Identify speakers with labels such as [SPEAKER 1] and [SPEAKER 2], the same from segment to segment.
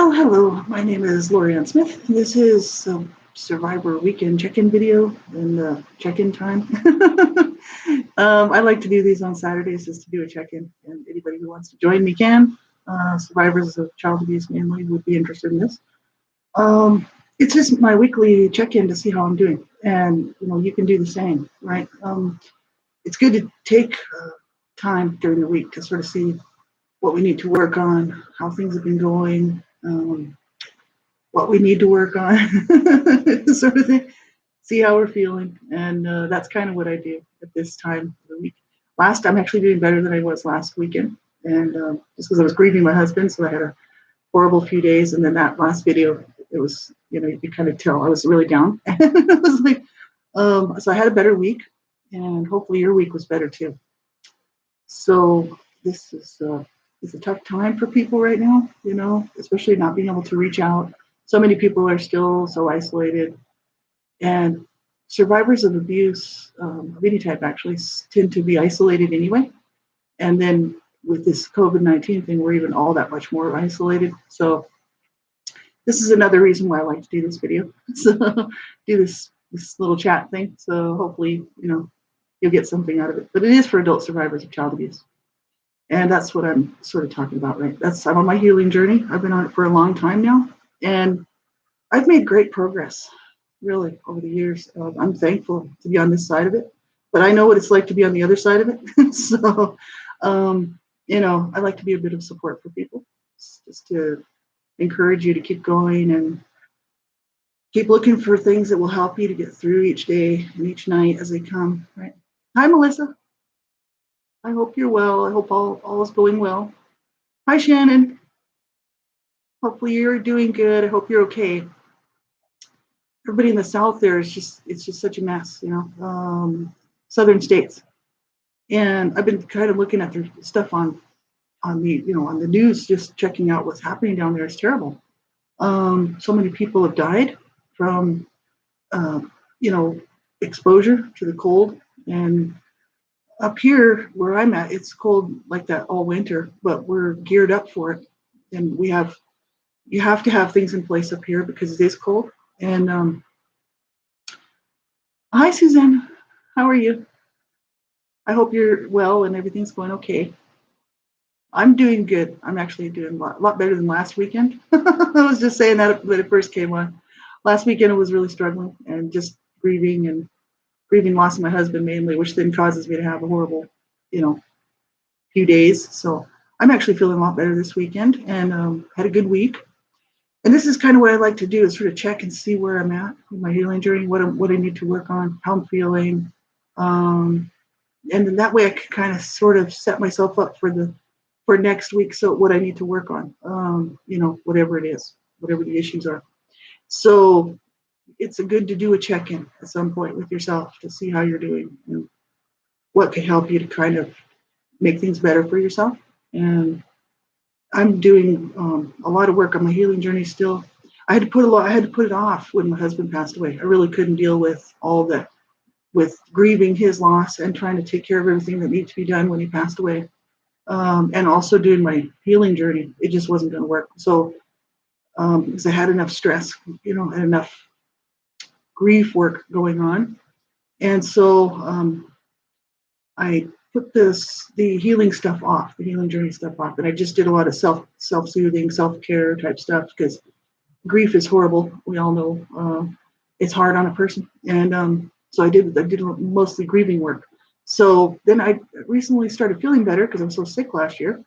[SPEAKER 1] Well, hello. My name is Lorianne Smith. This is a Survivor Weekend check-in video and check-in time. I like to do these on Saturdays just to do a check-in, and anybody who wants to join me can. Survivors of child abuse mainly would be interested in this. It's just my weekly check-in to see how I'm doing, and you can do the same, right? It's good to take time during the week to sort of see what we need to work on, how things have been going, what we need to work on, sort of thing. See how we're feeling, and that's kind of what I do at this time of the week. I'm actually doing better than I was last weekend, and just because I was grieving my husband, so I had a horrible few days, and then that last video, it was, you could kind of tell I was really down. It was like, so I had a better week, and hopefully your week was better too. So this is it's a tough time for people right now, especially not being able to reach out. So many people are still so isolated, and survivors of abuse of any type actually tend to be isolated anyway. And then with this COVID-19 thing, we're even all that much more isolated. So this is another reason why I like to do this video. So do this little chat thing. So hopefully, you'll get something out of it. But it is for adult survivors of child abuse. And that's what I'm sort of talking about, right? I'm on my healing journey. I've been on it for a long time now. And I've made great progress, really, over the years. I'm thankful to be on this side of it. But I know what it's like to be on the other side of it. So, I like to be a bit of support for people, just to encourage you to keep going and keep looking for things that will help you to get through each day and each night as they come, right? Hi, Melissa. I hope you're well. I hope all is going well. Hi, Shannon. Hopefully you're doing good. I hope you're okay. Everybody in the South there it's just such a mess, southern states. And I've been kind of looking at their stuff on the news, just checking out what's happening down there. It's terrible. So many people have died from, exposure to the cold. And up here where I'm at, it's cold like that all winter, but we're geared up for it. And you have to have things in place up here because it is cold. And hi, Suzanne. How are you? I hope you're well and everything's going okay. I'm doing good. I'm actually doing a lot better than last weekend. I was just saying that when it first came on. Last weekend I was really struggling and just grieving loss of my husband mainly, which then causes me to have a horrible, few days. So I'm actually feeling a lot better this weekend and had a good week. And this is kind of what I like to do, is sort of check and see where I'm at with my healing journey, what I need to work on, how I'm feeling. And then that way I can kind of sort of set myself up for next week. So what I need to work on, whatever it is, whatever the issues are. So it's good to do a check-in at some point with yourself to see how you're doing and what could help you to kind of make things better for yourself. And I'm doing a lot of work on my healing journey still. I had to put it off when my husband passed away. I really couldn't deal with all that, with grieving his loss and trying to take care of everything that needed to be done when he passed away. And also doing my healing journey. It just wasn't going to work. So because I had enough stress, and enough grief work going on. And so I put the healing stuff off, the healing journey stuff off. And I just did a lot of self-soothing, self-care type stuff, because grief is horrible. We all know it's hard on a person. And so I did mostly grieving work. So then I recently started feeling better because I was so sick last year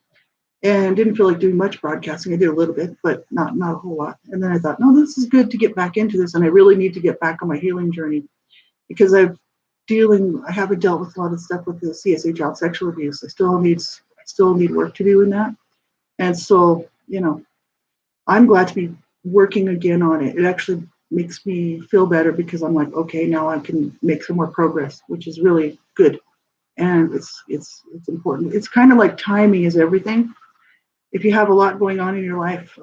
[SPEAKER 1] and didn't feel like doing much broadcasting. I did a little bit, but not a whole lot. And then I thought, no, this is good to get back into this. And I really need to get back on my healing journey because I haven't dealt with a lot of stuff with the CSA, child sexual abuse. I still need work to do in that. And so, I'm glad to be working again on it. It actually makes me feel better because I'm like, okay, now I can make some more progress, which is really good. And it's important. It's kind of like timing is everything. If you have a lot going on in your life,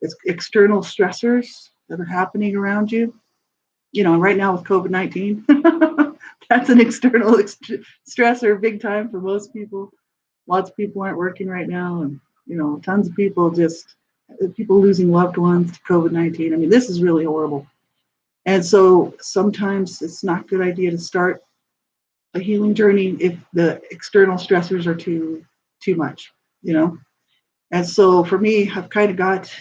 [SPEAKER 1] it's external stressors that are happening around you. Right now with COVID-19, that's an external stressor big time for most people. Lots of people aren't working right now. And, tons of people just people losing loved ones to COVID-19. I mean, this is really horrible. And so sometimes it's not a good idea to start a healing journey if the external stressors are too much, you know. And so for me, I've kind of got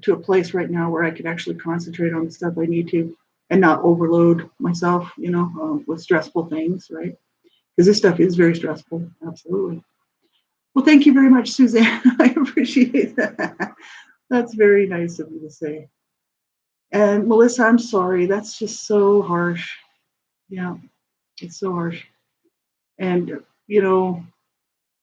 [SPEAKER 1] to a place right now where I can actually concentrate on the stuff I need to and not overload myself, with stressful things, right? Because this stuff is very stressful. Absolutely. Well, thank you very much, Suzanne. I appreciate that. That's very nice of you to say. And Melissa, I'm sorry. That's just so harsh. Yeah, it's so harsh. And,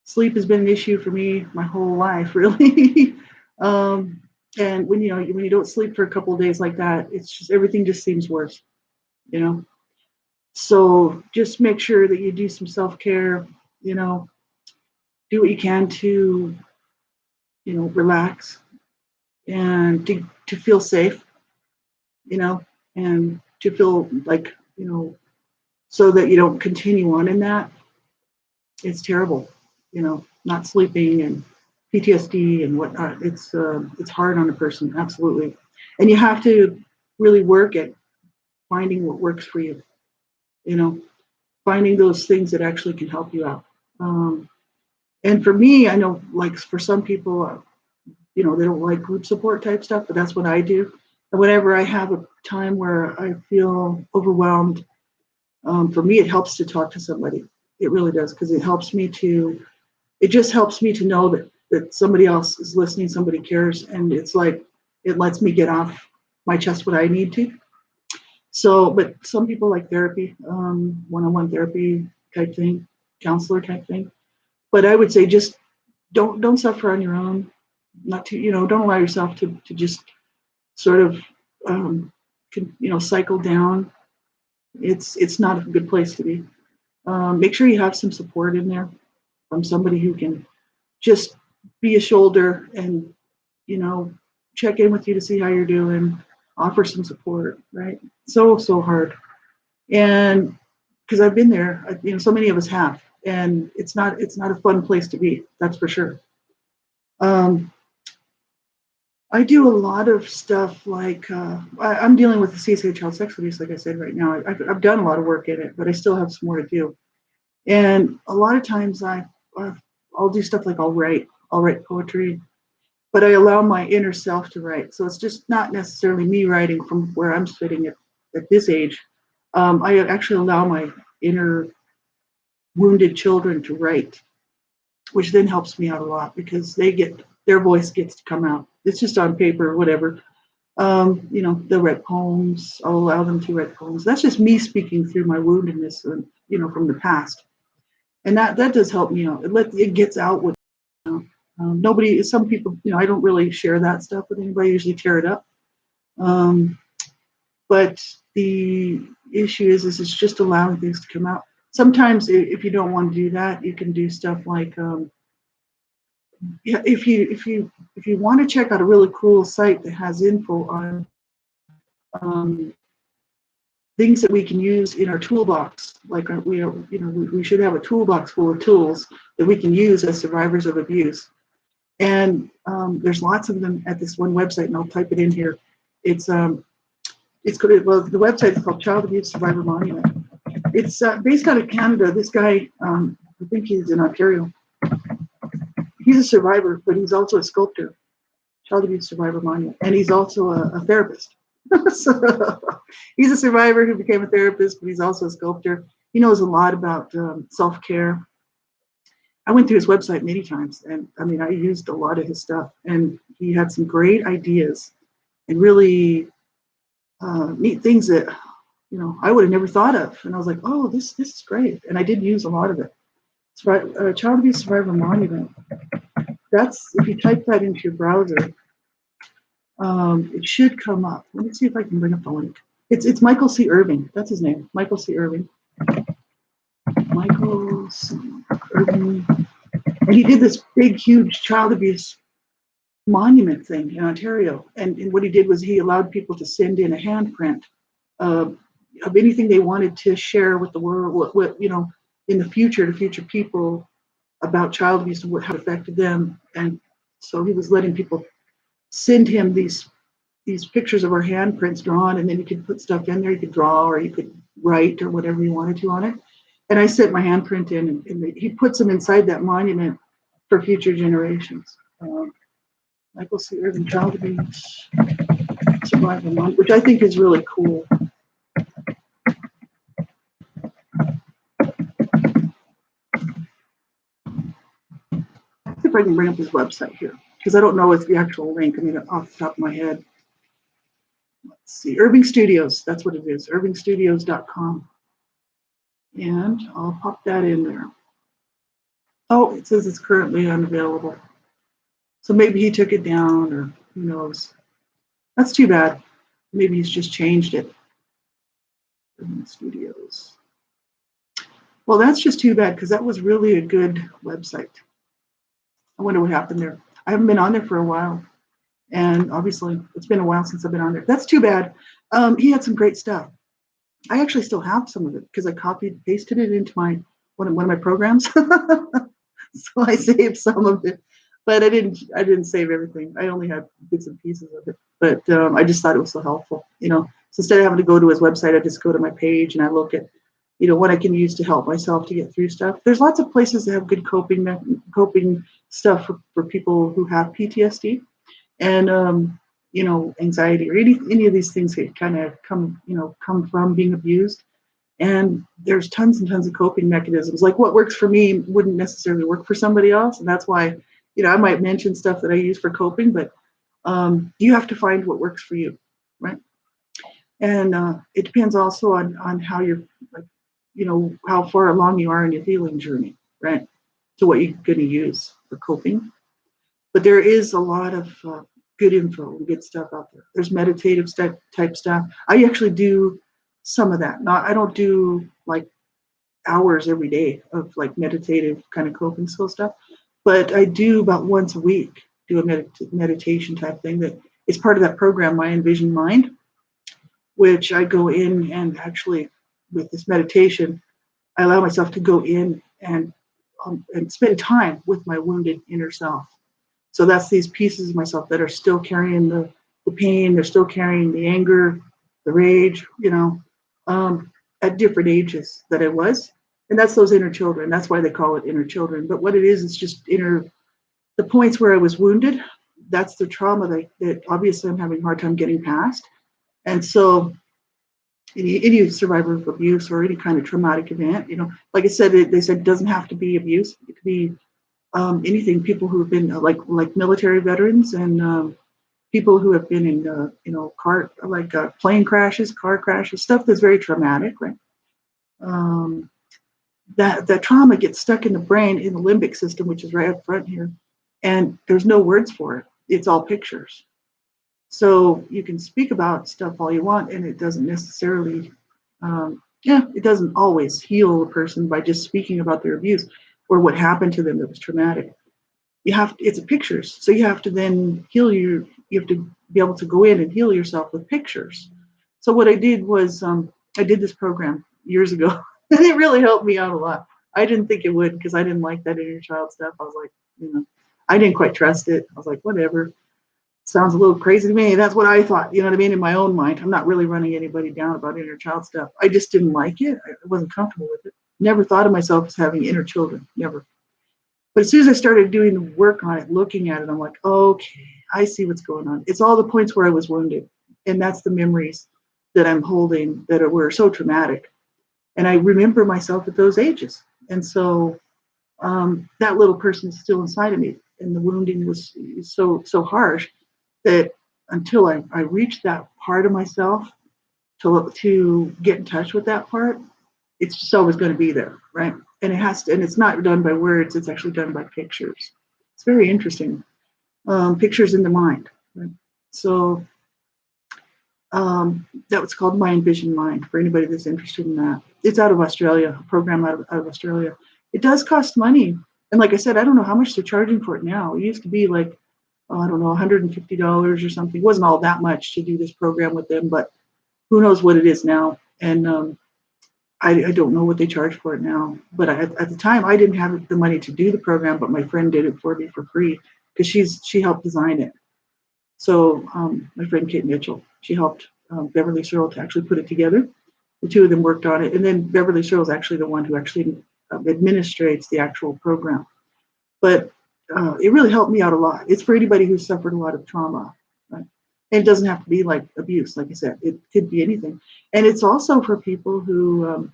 [SPEAKER 1] sleep has been an issue for me my whole life, really. um, and when you don't sleep for a couple of days like that, it's just everything just seems worse, you know. So just make sure that you do some self care. You know, do what you can to relax and to feel safe. You know, and to feel like so that you don't continue on in that. It's terrible, not sleeping and PTSD and whatnot. It's hard on a person, absolutely, and you have to really work at finding what works for you. You know, finding those things that actually can help you out. And for me, I know, like for some people, they don't like group support type stuff, but that's what I do. And whenever I have a time where I feel overwhelmed, for me, it helps to talk to somebody. It really does, because it just helps me to know that somebody else is listening, somebody cares, and it's like it lets me get off my chest what I need to. So, but some people like therapy, one-on-one therapy type thing, counselor type thing. But I would say just don't suffer on your own. Not to don't allow yourself to just sort of cycle down. It's not a good place to be. Make sure you have some support in there from somebody who can just be a shoulder and you know check in with you to see how you're doing, offer some support, right? So hard. And because I've been there, so many of us have, and it's not a fun place to be, that's for sure. um, I do a lot of stuff like I'm dealing with the CSA child sex abuse, like I said. Right now I've done a lot of work in it, but I still have some more to do. And a lot of times I'll do stuff like I'll write poetry, but I allow my inner self to write. So it's just not necessarily me writing from where I'm sitting at this age. I actually allow my inner wounded children to write, which then helps me out a lot because their voice gets to come out. It's just on paper or whatever. They'll write poems. I'll allow them to write poems. That's just me speaking through my woundedness, and from the past, and that does help me out. It gets out with. Nobody. Some people, I don't really share that stuff with anybody. I usually tear it up. Um, but the issue is it's just allowing things to come out. Sometimes, if you don't want to do that, you can do stuff like, yeah, if you want to check out a really cool site that has info on um, things that we can use in our toolbox, like we should have a toolbox full of tools that we can use as survivors of abuse. And there's lots of them at this one website, and I'll type it in here. It's good. Well, the website is called Child Abuse Survivor Monument. It's based out of Canada. This guy, I think he's in Ontario. He's a survivor, but he's also a sculptor. Child Abuse Survivor Monument, and he's also a therapist. So he's a survivor who became a therapist, but he's also a sculptor. He knows a lot about self-care. I went through his website many times, and I mean, I used a lot of his stuff, and he had some great ideas and really neat things that I would have never thought of. And I was like, oh, this is great, and I did use a lot of it. It's right, Child Abuse Survivor Monument. That's, if you type that into your browser, it should come up. Let me see if I can bring up the link. It's Michael C. Irving. That's his name, Michael C. Irving. Michael C. Irving. And he did this big, huge child abuse monument thing in Ontario. And what he did was he allowed people to send in a handprint of anything they wanted to share with the world, what in the future, to future people, about child abuse and how it affected them. And so he was letting people send him these pictures of our handprints drawn, and then you could put stuff in there. You could draw, or you could write, or whatever you wanted to on it. And I sent my handprint in, and he puts them inside that monument for future generations. Michael C. Irvin Child Abuse Survival Monument, which I think is really cool. Let's see if I can bring up his website here, because I don't know what's the actual link. I mean, off the top of my head. Let's see, Irving Studios. That's what it is. IrvingStudios.com. And I'll pop that in there. Oh, it says it's currently unavailable. So maybe he took it down, or who knows. That's too bad. Maybe he's just changed it. Irving Studios. Well, that's just too bad, because that was really a good website. I wonder what happened there. I haven't been on there for a while. And obviously, it's been a while since I've been on there. That's too bad. He had some great stuff. I actually still have some of it because I copied and pasted it into one of my programs. So I saved some of it, but I didn't save everything. I only had bits and pieces of it. But I just thought it was so helpful, So instead of having to go to his website, I just go to my page and I look at, what I can use to help myself to get through stuff. There's lots of places that have good coping stuff for people who have PTSD and anxiety, or any of these things that kind of come from being abused. And there's tons and tons of coping mechanisms. Like what works for me wouldn't necessarily work for somebody else, and that's why I might mention stuff that I use for coping, but you have to find what works for you, right? And it depends also on how you're, like, how far along you are in your healing journey, right? To what you're going to use for coping. But there is a lot of good info and good stuff out there. There's meditative type stuff. I actually do some of that. I don't do like hours every day of like meditative kind of coping skill stuff, but I do about once a week do a meditation type thing that is part of that program, My Envisioned Mind, which I go in and actually with this meditation, I allow myself to go in and spend time with my wounded inner self. So that's these pieces of myself that are still carrying the pain, they're still carrying the anger, the rage, at different ages that I was. And that's those inner children. That's why they call it inner children. But what it is, it's just the points where I was wounded. That's the trauma that obviously I'm having a hard time getting past. And so any survivor of abuse or any kind of traumatic event, like I said, they said it doesn't have to be abuse. It could be anything. People who have been like military veterans and people who have been in plane crashes, car crashes, stuff that's very traumatic, right? That trauma gets stuck in the brain, in the limbic system, which is right up front here, and there's no words for it. It's all pictures. So you can speak about stuff all you want, and it doesn't necessarily, it doesn't always heal a person by just speaking about their abuse or what happened to them that was traumatic. It's pictures. So you have to then you have to be able to go in and heal yourself with pictures. So what I did was, I did this program years ago, and it really helped me out a lot. I didn't think it would, because I didn't like that inner child stuff. I was like, I didn't quite trust it. I was like, whatever. Sounds a little crazy to me. That's what I thought, you know what I mean? In my own mind, I'm not really running anybody down about inner child stuff. I just didn't like it. I wasn't comfortable with it. Never thought of myself as having inner children, never. But as soon as I started doing the work on it, looking at it, I'm like, okay, I see what's going on. It's all the points where I was wounded. And that's the memories that I'm holding that were so traumatic. And I remember myself at those ages. And so that little person is still inside of me. And the wounding was so harsh that until I reached that part of myself to get in touch with that part, it's just always going to be there, right? And it's not done by words, it's actually done by pictures. It's very interesting. Pictures in the mind, right? So that was called My Envisioned Mind, for anybody that's interested in that. It's out of Australia, a program out of Australia. It does cost money. And like I said, I don't know how much they're charging for it now. It used to be like, I don't know, $150 or something. It wasn't all that much to do this program with them, but who knows what it is now. And I don't know what they charge for it now. But at the time, I didn't have the money to do the program, but my friend did it for me for free because she helped design it. So my friend Kate Mitchell, she helped Beverly Searle to actually put it together. The two of them worked on it, and then Beverly Searle is actually the one who actually administrates the actual program. But it really helped me out a lot. It's for anybody who's suffered a lot of trauma. Right? And it doesn't have to be like abuse, like I said. It could be anything. And it's also for people who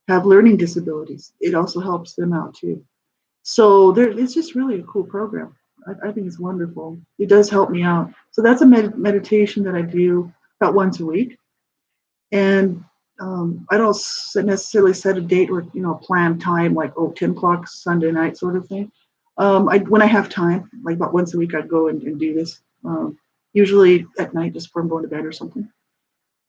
[SPEAKER 1] have learning disabilities. It also helps them out too. So it's just really a cool program. I think it's wonderful. It does help me out. So that's a meditation that I do about once a week. And I don't necessarily set a date or a planned time like 10 o'clock Sunday night sort of thing. When I have time, like about once a week, I'd go and do this. Usually at night, just before I'm going to bed or something.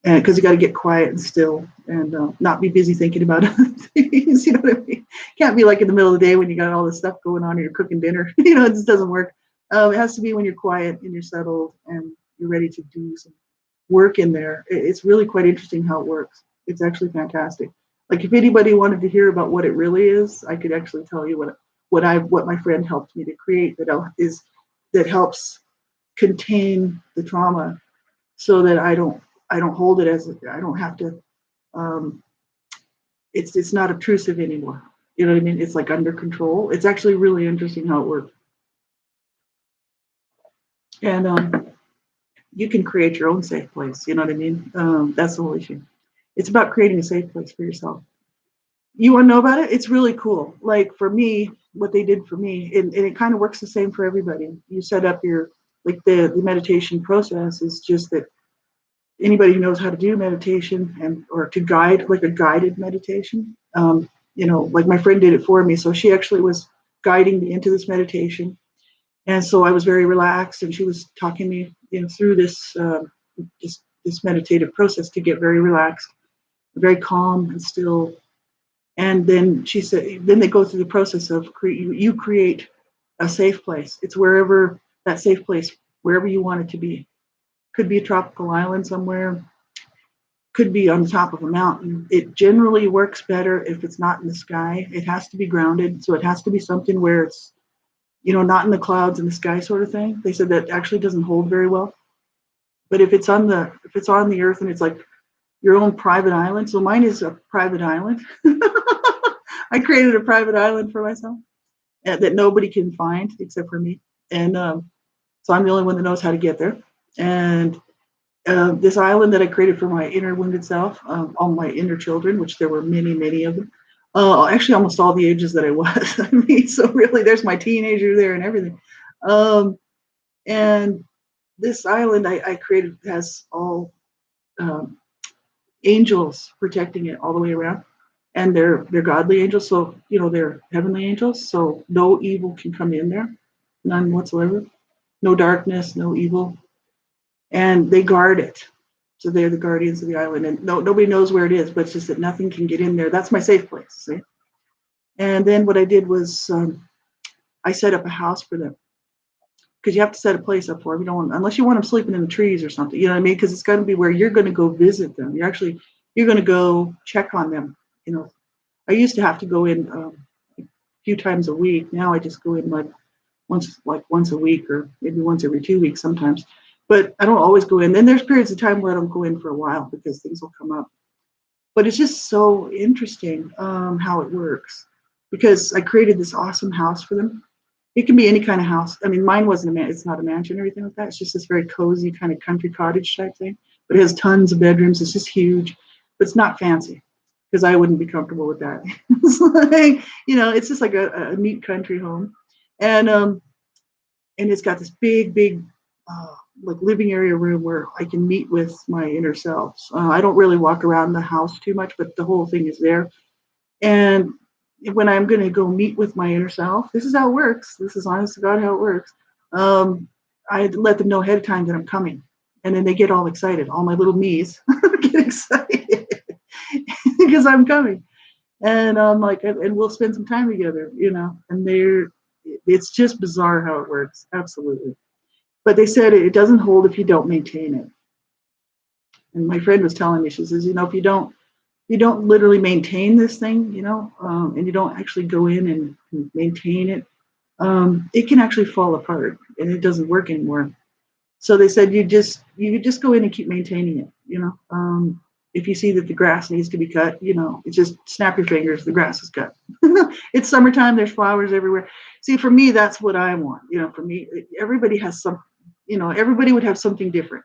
[SPEAKER 1] And because you got to get quiet and still and not be busy thinking about other things. You know what I mean? Can't be like in the middle of the day when you got all this stuff going on and you're cooking dinner. It just doesn't work. It has to be when you're quiet and you're settled and you're ready to do some work in there. It's really quite interesting how it works. It's actually fantastic. Like if anybody wanted to hear about what it really is, I could actually tell you what my friend helped me to create that helps contain the trauma so that I don't hold it as I don't have to. Um, it's not obtrusive anymore. You know what I mean? It's like under control. It's actually really interesting how it works. And you can create your own safe place. You know what I mean? That's the whole issue. It's about creating a safe place for yourself. You want to know about it? It's really cool. Like for me, what they did for me, and it kind of works the same for everybody. You set up your like the meditation process is just that anybody who knows how to do meditation and or to guide like a guided meditation. Like my friend did it for me, so she actually was guiding me into this meditation, and so I was very relaxed, and she was talking me through this meditative process to get very relaxed, very calm and still. And then she said, then they go through the process of you create a safe place. It's wherever that safe place, wherever you want it to be. Could be a tropical island somewhere, could be on the top of a mountain. It generally works better if it's not in the sky. It has to be grounded, so it has to be something where it's not in the clouds and the sky sort of thing. They said that actually doesn't hold very well. But if it's on the earth and it's like your own private island, so mine is a private island. I created a private island for myself that nobody can find except for me, and so I'm the only one that knows how to get there. And this island that I created for my inner wounded self, all my inner children, which there were many, many of them. Actually, almost all the ages that I was. I mean, so really, there's my teenager there and everything. And this island I created has all um, angels protecting it all the way around, and they're godly angels. So they're heavenly angels. So no evil can come in there, none whatsoever. No darkness, no evil, and they guard it. So they're the guardians of the island, and nobody knows where it is, but it's just that nothing can get in there. That's my safe place. See? And then what I did was I set up a house for them because you have to set a place up for them. You don't want, unless you want them sleeping in the trees or something. You know what I mean? Because it's going to be where you're going to go visit them. You're going to go check on them. I used to have to go in a few times a week. Now I just go in once a week or maybe once every 2 weeks sometimes. But I don't always go in. Then there's periods of time where I don't go in for a while because things will come up. But it's just so interesting how it works because I created this awesome house for them. It can be any kind of house. I mean, mine wasn't it's not a mansion or anything like that. It's just this very cozy kind of country cottage type thing. But it has tons of bedrooms. It's just huge, but it's not fancy because I wouldn't be comfortable with that. It's like, it's just like a neat country home. And it's got this big like living area room where I can meet with my inner selves. I don't really walk around the house too much, but the whole thing is there. And when I'm going to go meet with my inner self, this is how it works. This is honest to God how it works. I let them know ahead of time that I'm coming, and then they get all excited. All my little me's get excited because I'm coming, and I'm like, and we'll spend some time together, And it's just bizarre how it works, absolutely. But they said it doesn't hold if you don't maintain it. And my friend was telling me, she says, if you don't literally maintain this thing, and you don't actually go in and maintain it, it can actually fall apart and it doesn't work anymore. So they said you just go in and keep maintaining it. If you see that the grass needs to be cut, it's just snap your fingers, the grass is cut. It's summertime, there's flowers everywhere. See, for me, that's what I want. For me, everybody has some, everybody would have something different.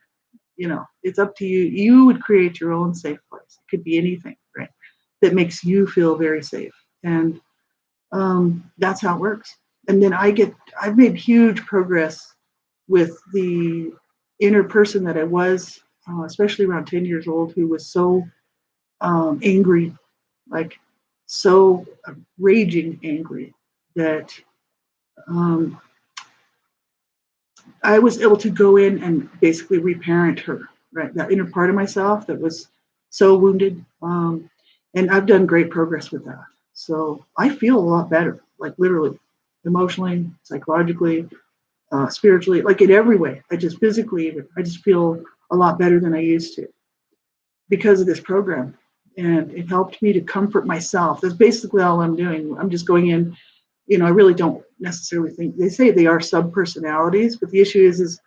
[SPEAKER 1] It's up to you. You would create your own safe place. It could be anything, right? That makes you feel very safe. And that's how it works. And then I've made huge progress with the inner person that I was, especially around 10 years old, who was so angry, like so raging angry that um, I was able to go in and basically reparent her, right? That inner part of myself that was so wounded. And I've done great progress with that. So I feel a lot better, like literally, emotionally, psychologically, spiritually, like in every way. I just physically, I just feel a lot better than I used to because of this program. And it helped me to comfort myself. That's basically all I'm doing. I'm just going in, I really don't necessarily think, they say they are sub-personalities, but the issue is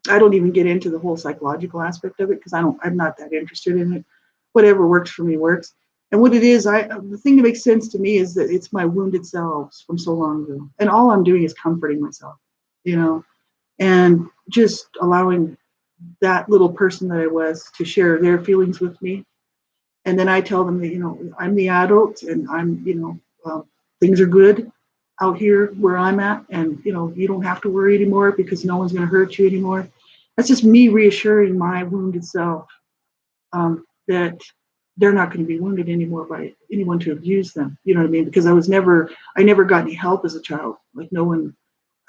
[SPEAKER 1] I don't even get into the whole psychological aspect of it because I'm not that interested in it. Whatever works for me works. And what it is, the thing that makes sense to me is that it's my wounded selves from so long ago. And all I'm doing is comforting myself, you know, and just allowing that little person that I was to share their feelings with me. And then I tell them that, I'm the adult and things are good out here where I'm at. And, you don't have to worry anymore because no one's going to hurt you anymore. That's just me reassuring my wounded self that they're not going to be wounded anymore by anyone to abuse them. You know what I mean? Because I never got any help as a child. Like no one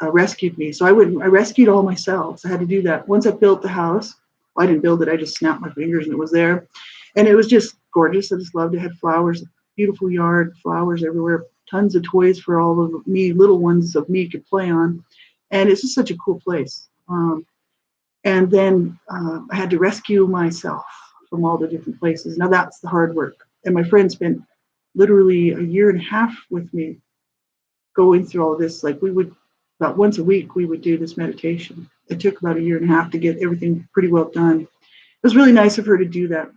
[SPEAKER 1] rescued me. So I rescued all myself. So I had to do that. Once I built the house, well, I didn't build it. I just snapped my fingers and it was there. And it was just gorgeous. I just loved it. It had flowers, beautiful yard, flowers everywhere, tons of toys for all of me, little ones of me could play on. And it's just such a cool place. And then I had to rescue myself from all the different places. Now that's the hard work. And my friend spent literally a year and a half with me going through all this. Like about once a week, we would do this meditation. It took about a year and a half to get everything pretty well done. It was really nice of her to do that.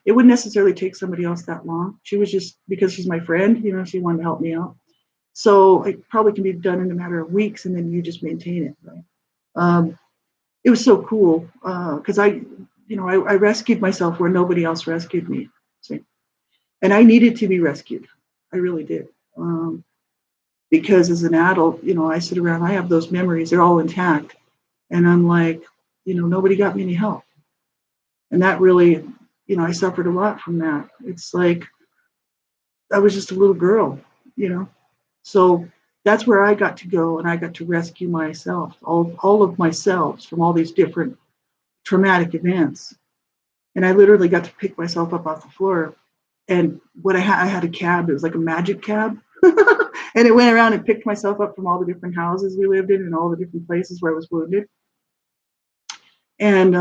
[SPEAKER 1] It wouldn't necessarily take somebody else that long. She was just, because she's my friend, she wanted to help me out. So it probably can be done in a matter of weeks and then you just maintain it, right? It was so cool because I rescued myself where nobody else rescued me. See? And I needed to be rescued. I really did. Because as an adult, I sit around, I have those memories, they're all intact. And I'm like, nobody got me any help. And that really, I suffered a lot from that. It's like I was just a little girl, So that's where I got to go and I got to rescue myself, all of myself from all these different traumatic events. And I literally got to pick myself up off the floor. And I had a cab, it was like a magic cab. And it went around and picked myself up from all the different houses we lived in and all the different places where I was wounded. And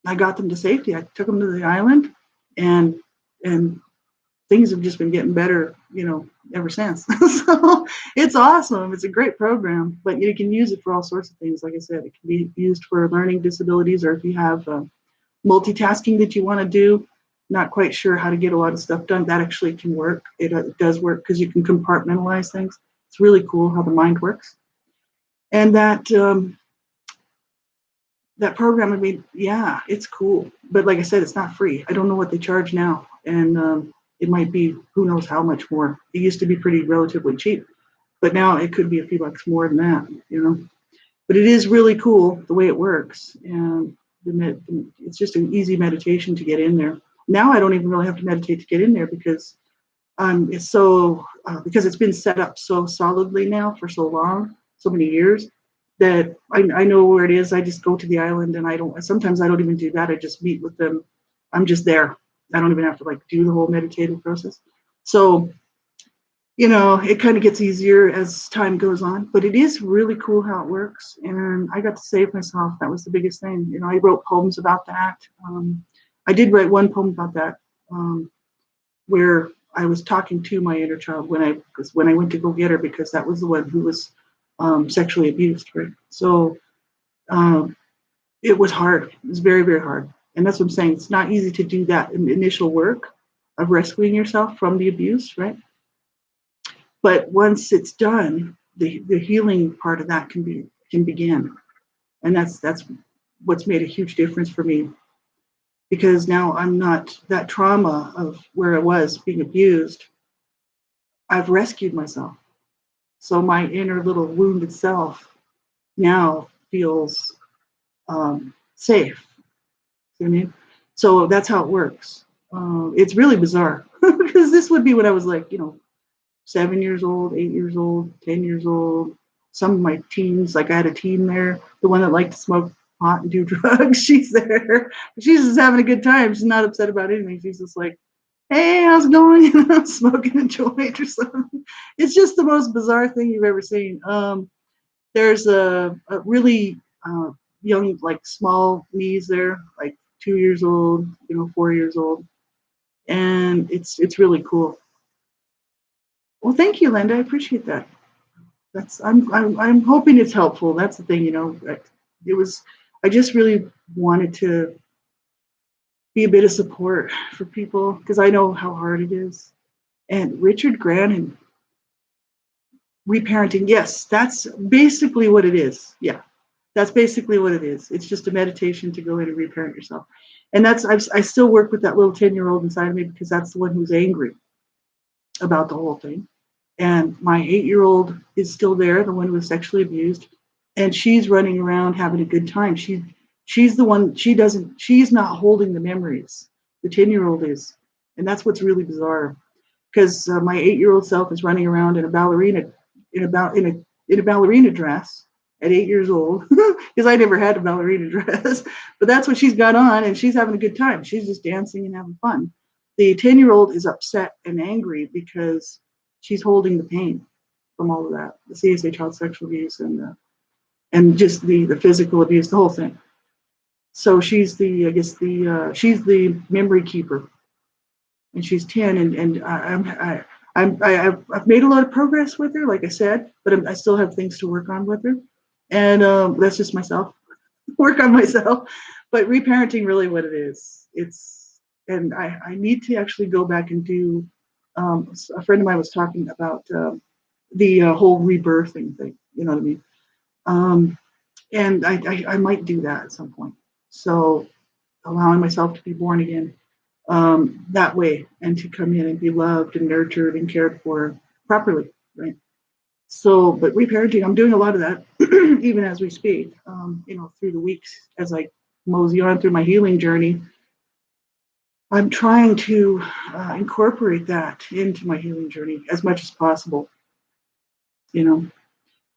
[SPEAKER 1] I got them to safety. I took them to the island and things have just been getting better, ever since. So it's awesome. It's a great program, but you can use it for all sorts of things. Like I said, it can be used for learning disabilities, or if you have multitasking that you want to do, not quite sure how to get a lot of stuff done, that actually can work. It does work because you can compartmentalize things. It's really cool how the mind works. And that program, I mean, yeah, it's cool. But like I said, it's not free. I don't know what they charge now. And it might be who knows how much more. It used to be pretty relatively cheap, but now it could be a few bucks more than that. But it is really cool the way it works. And it's just an easy meditation to get in there. Now I don't even really have to meditate to get in there because because it's been set up so solidly now for so long, so many years, that I know where it is. I just go to the island and sometimes I don't even do that. I just meet with them. I'm just there. I don't even have to do the whole meditative process. So, it kind of gets easier as time goes on, but it is really cool how it works. And I got to save myself. That was the biggest thing. I wrote poems about that. I did write one poem about that, where I was talking to my inner child when I went to go get her, because that was the one who was sexually abused, right? So Um, it was hard. It was very, very hard. And that's what I'm saying. It's not easy to do that initial work of rescuing yourself from the abuse, right? But once it's done, the healing part of that can begin. And that's what's made a huge difference for me, because now I'm not that trauma of where I was being abused. I've rescued myself. So my inner little wounded self now feels safe. You know what I mean? So that's how it works. It's really bizarre because this would be when I was like, 7 years old, 8 years old, 10 years old. Some of my teens, like I had a teen there, the one that liked to smoke pot and do drugs. She's there. She's just having a good time. She's not upset about anything. She's just like, hey, how's it going? Smoking a joint or something. It's just the most bizarre thing you've ever seen. There's a really young, like small knees there, like 2 years old, 4 years old, and it's really cool. Well, thank you, Linda. I appreciate that. I'm hoping it's helpful. That's the thing, It was. I just really wanted to be a bit of support for people because I know how hard it is. And Richard Grannon, reparenting. Yes, that's basically what it is. Yeah, that's basically what it is. It's just a meditation to go in and reparent yourself. And I still work with that little 10-year-old inside of me because that's the one who's angry about the whole thing. And my 8-year-old is still there, the one who was sexually abused, and she's running around having a good time. She's the one. She's not holding the memories. The 10-year-old is, and that's what's really bizarre. Because my 8-year-old self is running around in a ballerina in a ballerina dress at 8 years old, because I never had a ballerina dress, but that's what she's got on, and she's having a good time. She's just dancing and having fun. The 10-year-old is upset and angry because she's holding the pain from all of that, the CSA child sexual abuse and just the physical abuse, the whole thing. So she's she's the memory keeper, and she's 10, and I've made a lot of progress with her, like I said, but I still have things to work on with her, and that's just myself, work on myself. But reparenting, really, what it is, and I need to actually go back and do. A friend of mine was talking about the whole rebirthing thing. You know what I mean? Um, and I might do that at some point. So allowing myself to be born again that way, and to come in and be loved and nurtured and cared for properly, right? So, but reparenting, I'm doing a lot of that even as we speak. Through the weeks as I mosey on through my healing journey, I'm trying to incorporate that into my healing journey as much as possible. You know,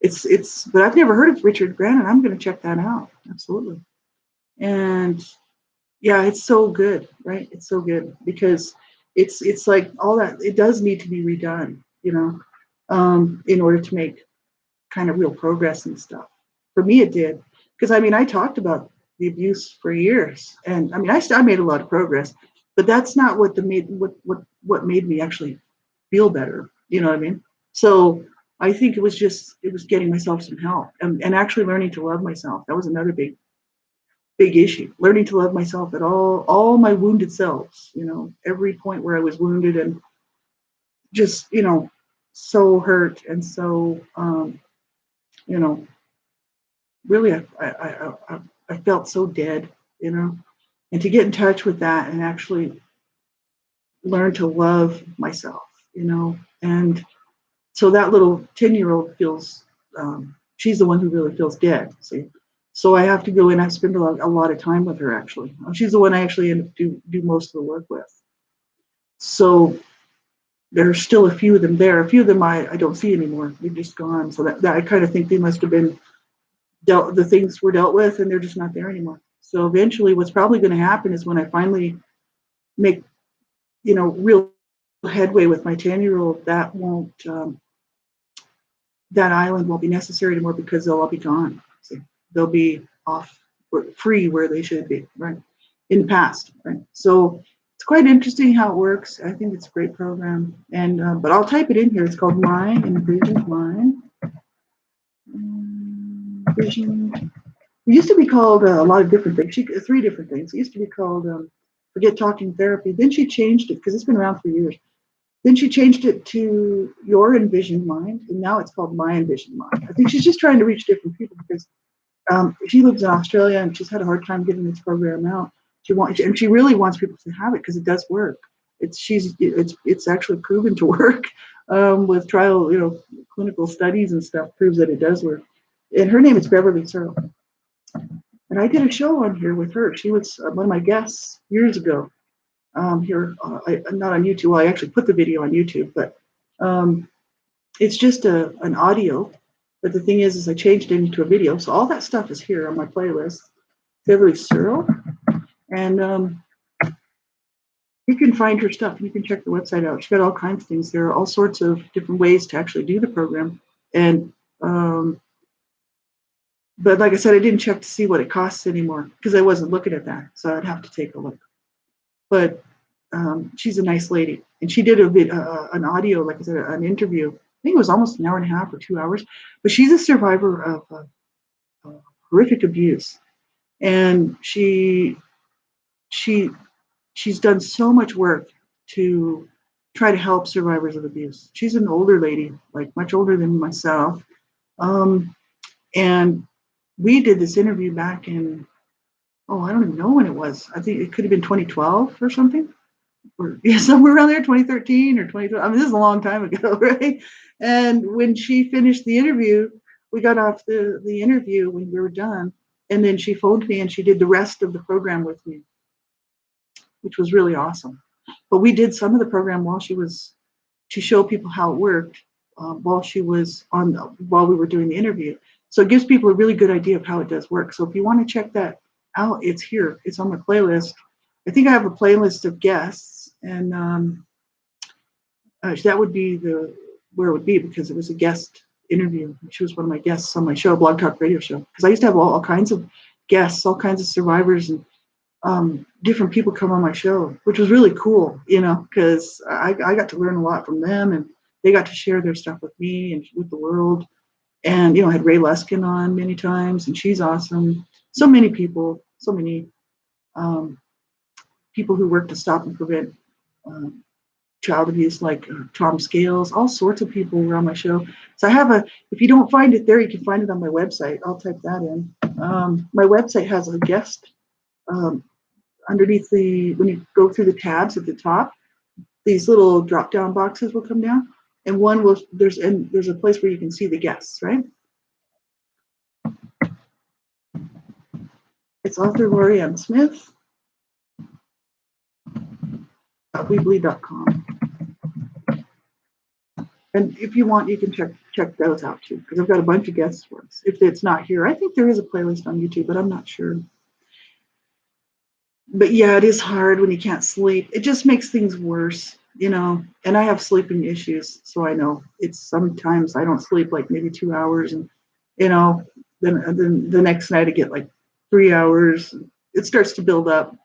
[SPEAKER 1] but I've never heard of Richard Grannon. I'm going to check that out. Absolutely. And yeah, it's so good, right? It's so good because it's like all that. It does need to be redone, in order to make kind of real progress and stuff. For me, it did, because I mean, I talked about the abuse for years, and I mean, I made a lot of progress, but that's not what made me actually feel better. You know what I mean? So I think it was getting myself some help, and actually learning to love myself. That was another big issue, learning to love myself at all my wounded selves, every point where I was wounded and just, so hurt and so, you know, really, I felt so dead, and to get in touch with that and actually learn to love myself, and so that little 10-year-old feels, she's the one who really feels dead, see. So I have to go in. I spend a lot of time with her, actually. She's the one I actually end up do most of the work with. So there's still a few of them there. A few of them I don't see anymore. They're just gone. So that I kind of think they must have been the things were dealt with, and they're just not there anymore. So eventually what's probably going to happen is when I finally make, real headway with my 10-year-old, that island won't be necessary anymore because they'll all be gone. So they'll be off free where they should be, right? In the past, right? So it's quite interesting how it works. I think it's a great program. And but I'll type it in here. It's called Mind and Vision. Mind, Vision, It used to be called a lot of different things. Three different things. It used to be called Forget Talking Therapy. Then she changed it because it's been around for years. Then she changed it to Your Envisioned Mind, and now it's called My Envisioned Mind. I think she's just trying to reach different people because she lives in Australia and she's had a hard time getting this program out. And she really wants people to have it because it does work. It's actually proven to work with trial, clinical studies and stuff proves that it does work. And her name is Beverly Searle. And I did a show on here with her. She was one of my guests years ago. Here, not on YouTube. Well, I actually put the video on YouTube, but um, it's just an audio. But the thing is I changed it into a video. So all that stuff is here on my playlist. Beverly Searle, and you can find her stuff. You can check the website out. She's got all kinds of things. There are all sorts of different ways to actually do the program, and but like I said, I didn't check to see what it costs anymore because I wasn't looking at that. So I'd have to take a look. But she's a nice lady, and she did an audio, like I said, an interview. I think it was almost an hour and a half or 2 hours. But she's a survivor of horrific abuse, and she she's done so much work to try to help survivors of abuse. She's an older lady, like much older than myself, and we did this interview back in I don't even know when it was. I think it could have been 2012 or something. Or somewhere around there, 2013 or 2012. I mean, this is a long time ago, right? And when she finished the interview, we got off the interview when we were done. And then she phoned me and she did the rest of the program with me, which was really awesome. But we did some of the program while to show people how it worked while we were doing the interview. So it gives people a really good idea of how it does work. So if you want to check that out, it's here. It's on my playlist. I think I have a playlist of guests, and that would be where it would be because it was a guest interview. She was one of my guests on my show, Blog Talk Radio Show, because I used to have all kinds of guests, all kinds of survivors, and different people come on my show, which was really cool, because I got to learn a lot from them, and they got to share their stuff with me and with the world. And I had Ray Luskin on many times, and she's awesome. So many people, um, people who work to stop and prevent child abuse, like Tom Scales, all sorts of people were on my show. So if you don't find it there, you can find it on my website. I'll type that in. My website has a guest underneath when you go through the tabs at the top, these little drop down boxes will come down, and there's a place where you can see the guests, right? It's author Lori M. Smith, weebly.com. And if you want, you can check those out too, because I've got a bunch of guest ones. If it's not here, I think there is a playlist on YouTube, but I'm not sure. But yeah, it is hard when you can't sleep. It just makes things worse, And I have sleeping issues, so I know it's sometimes I don't sleep like maybe 2 hours, and then the next night I get like 3 hours. It starts to build up,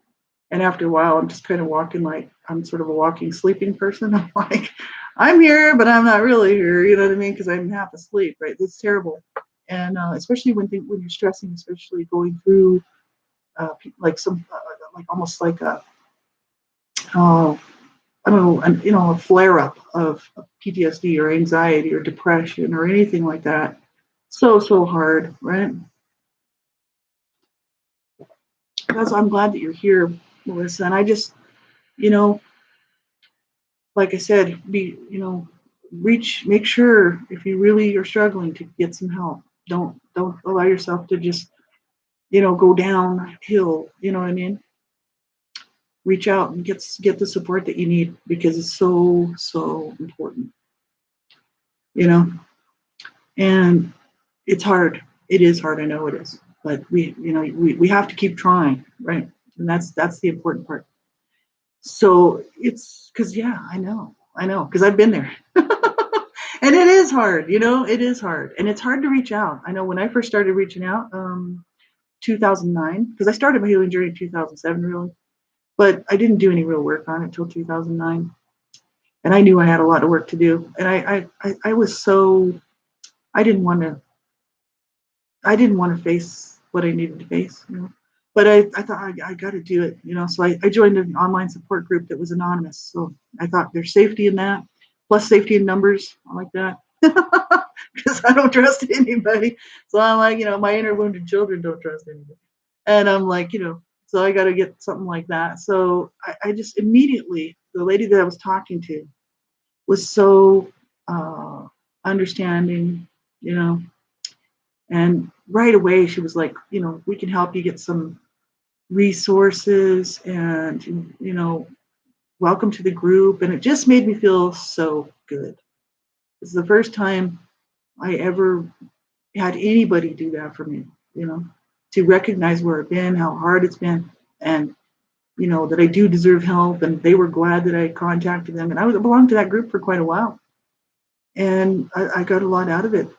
[SPEAKER 1] and after a while, I'm just kind of walking like I'm sort of a walking sleeping person. I'm like, I'm here, but I'm not really here. You know what I mean? Because I'm half asleep, right? It's terrible, and especially when you're stressing, especially going through like like almost like I don't know, a flare up of PTSD or anxiety or depression or anything like that. So hard, right? I'm glad that you're here, Melissa. And I just, you know, like I said, make sure if you really are struggling to get some help. Don't allow yourself to just, go downhill. You know what I mean? Reach out and get the support that you need because it's so important. And it's hard. It is hard. I know it is, but we have to keep trying, right? And that's the important part. So it's because I know because I've been there. And it is hard, it is hard. And it's hard to reach out. I know when I first started reaching out, 2009, because I started my healing journey in 2007, really, but I didn't do any real work on it until 2009. And I knew I had a lot of work to do. And I was I didn't want to face what I needed to face, you know. But I thought I got to do it, you know. So I joined an online support group that was anonymous. So I thought there's safety in that, plus safety in numbers. I like that because I don't trust anybody. So I'm like, you know, my inner wounded children don't trust anybody, and I'm like, you know, so I got to get something like that. So I just immediately, the lady that I was talking to was so understanding, you know, and right away she was like, you know, we can help you get some resources and, you know, welcome to the group. And it just made me feel so good. It's the first time I ever had anybody do that for me, you know, to recognize where I've been, how hard it's been, and, you know, that I do deserve help. And they were glad that I contacted them. And I belonged to that group for quite a while. And I got a lot out of it.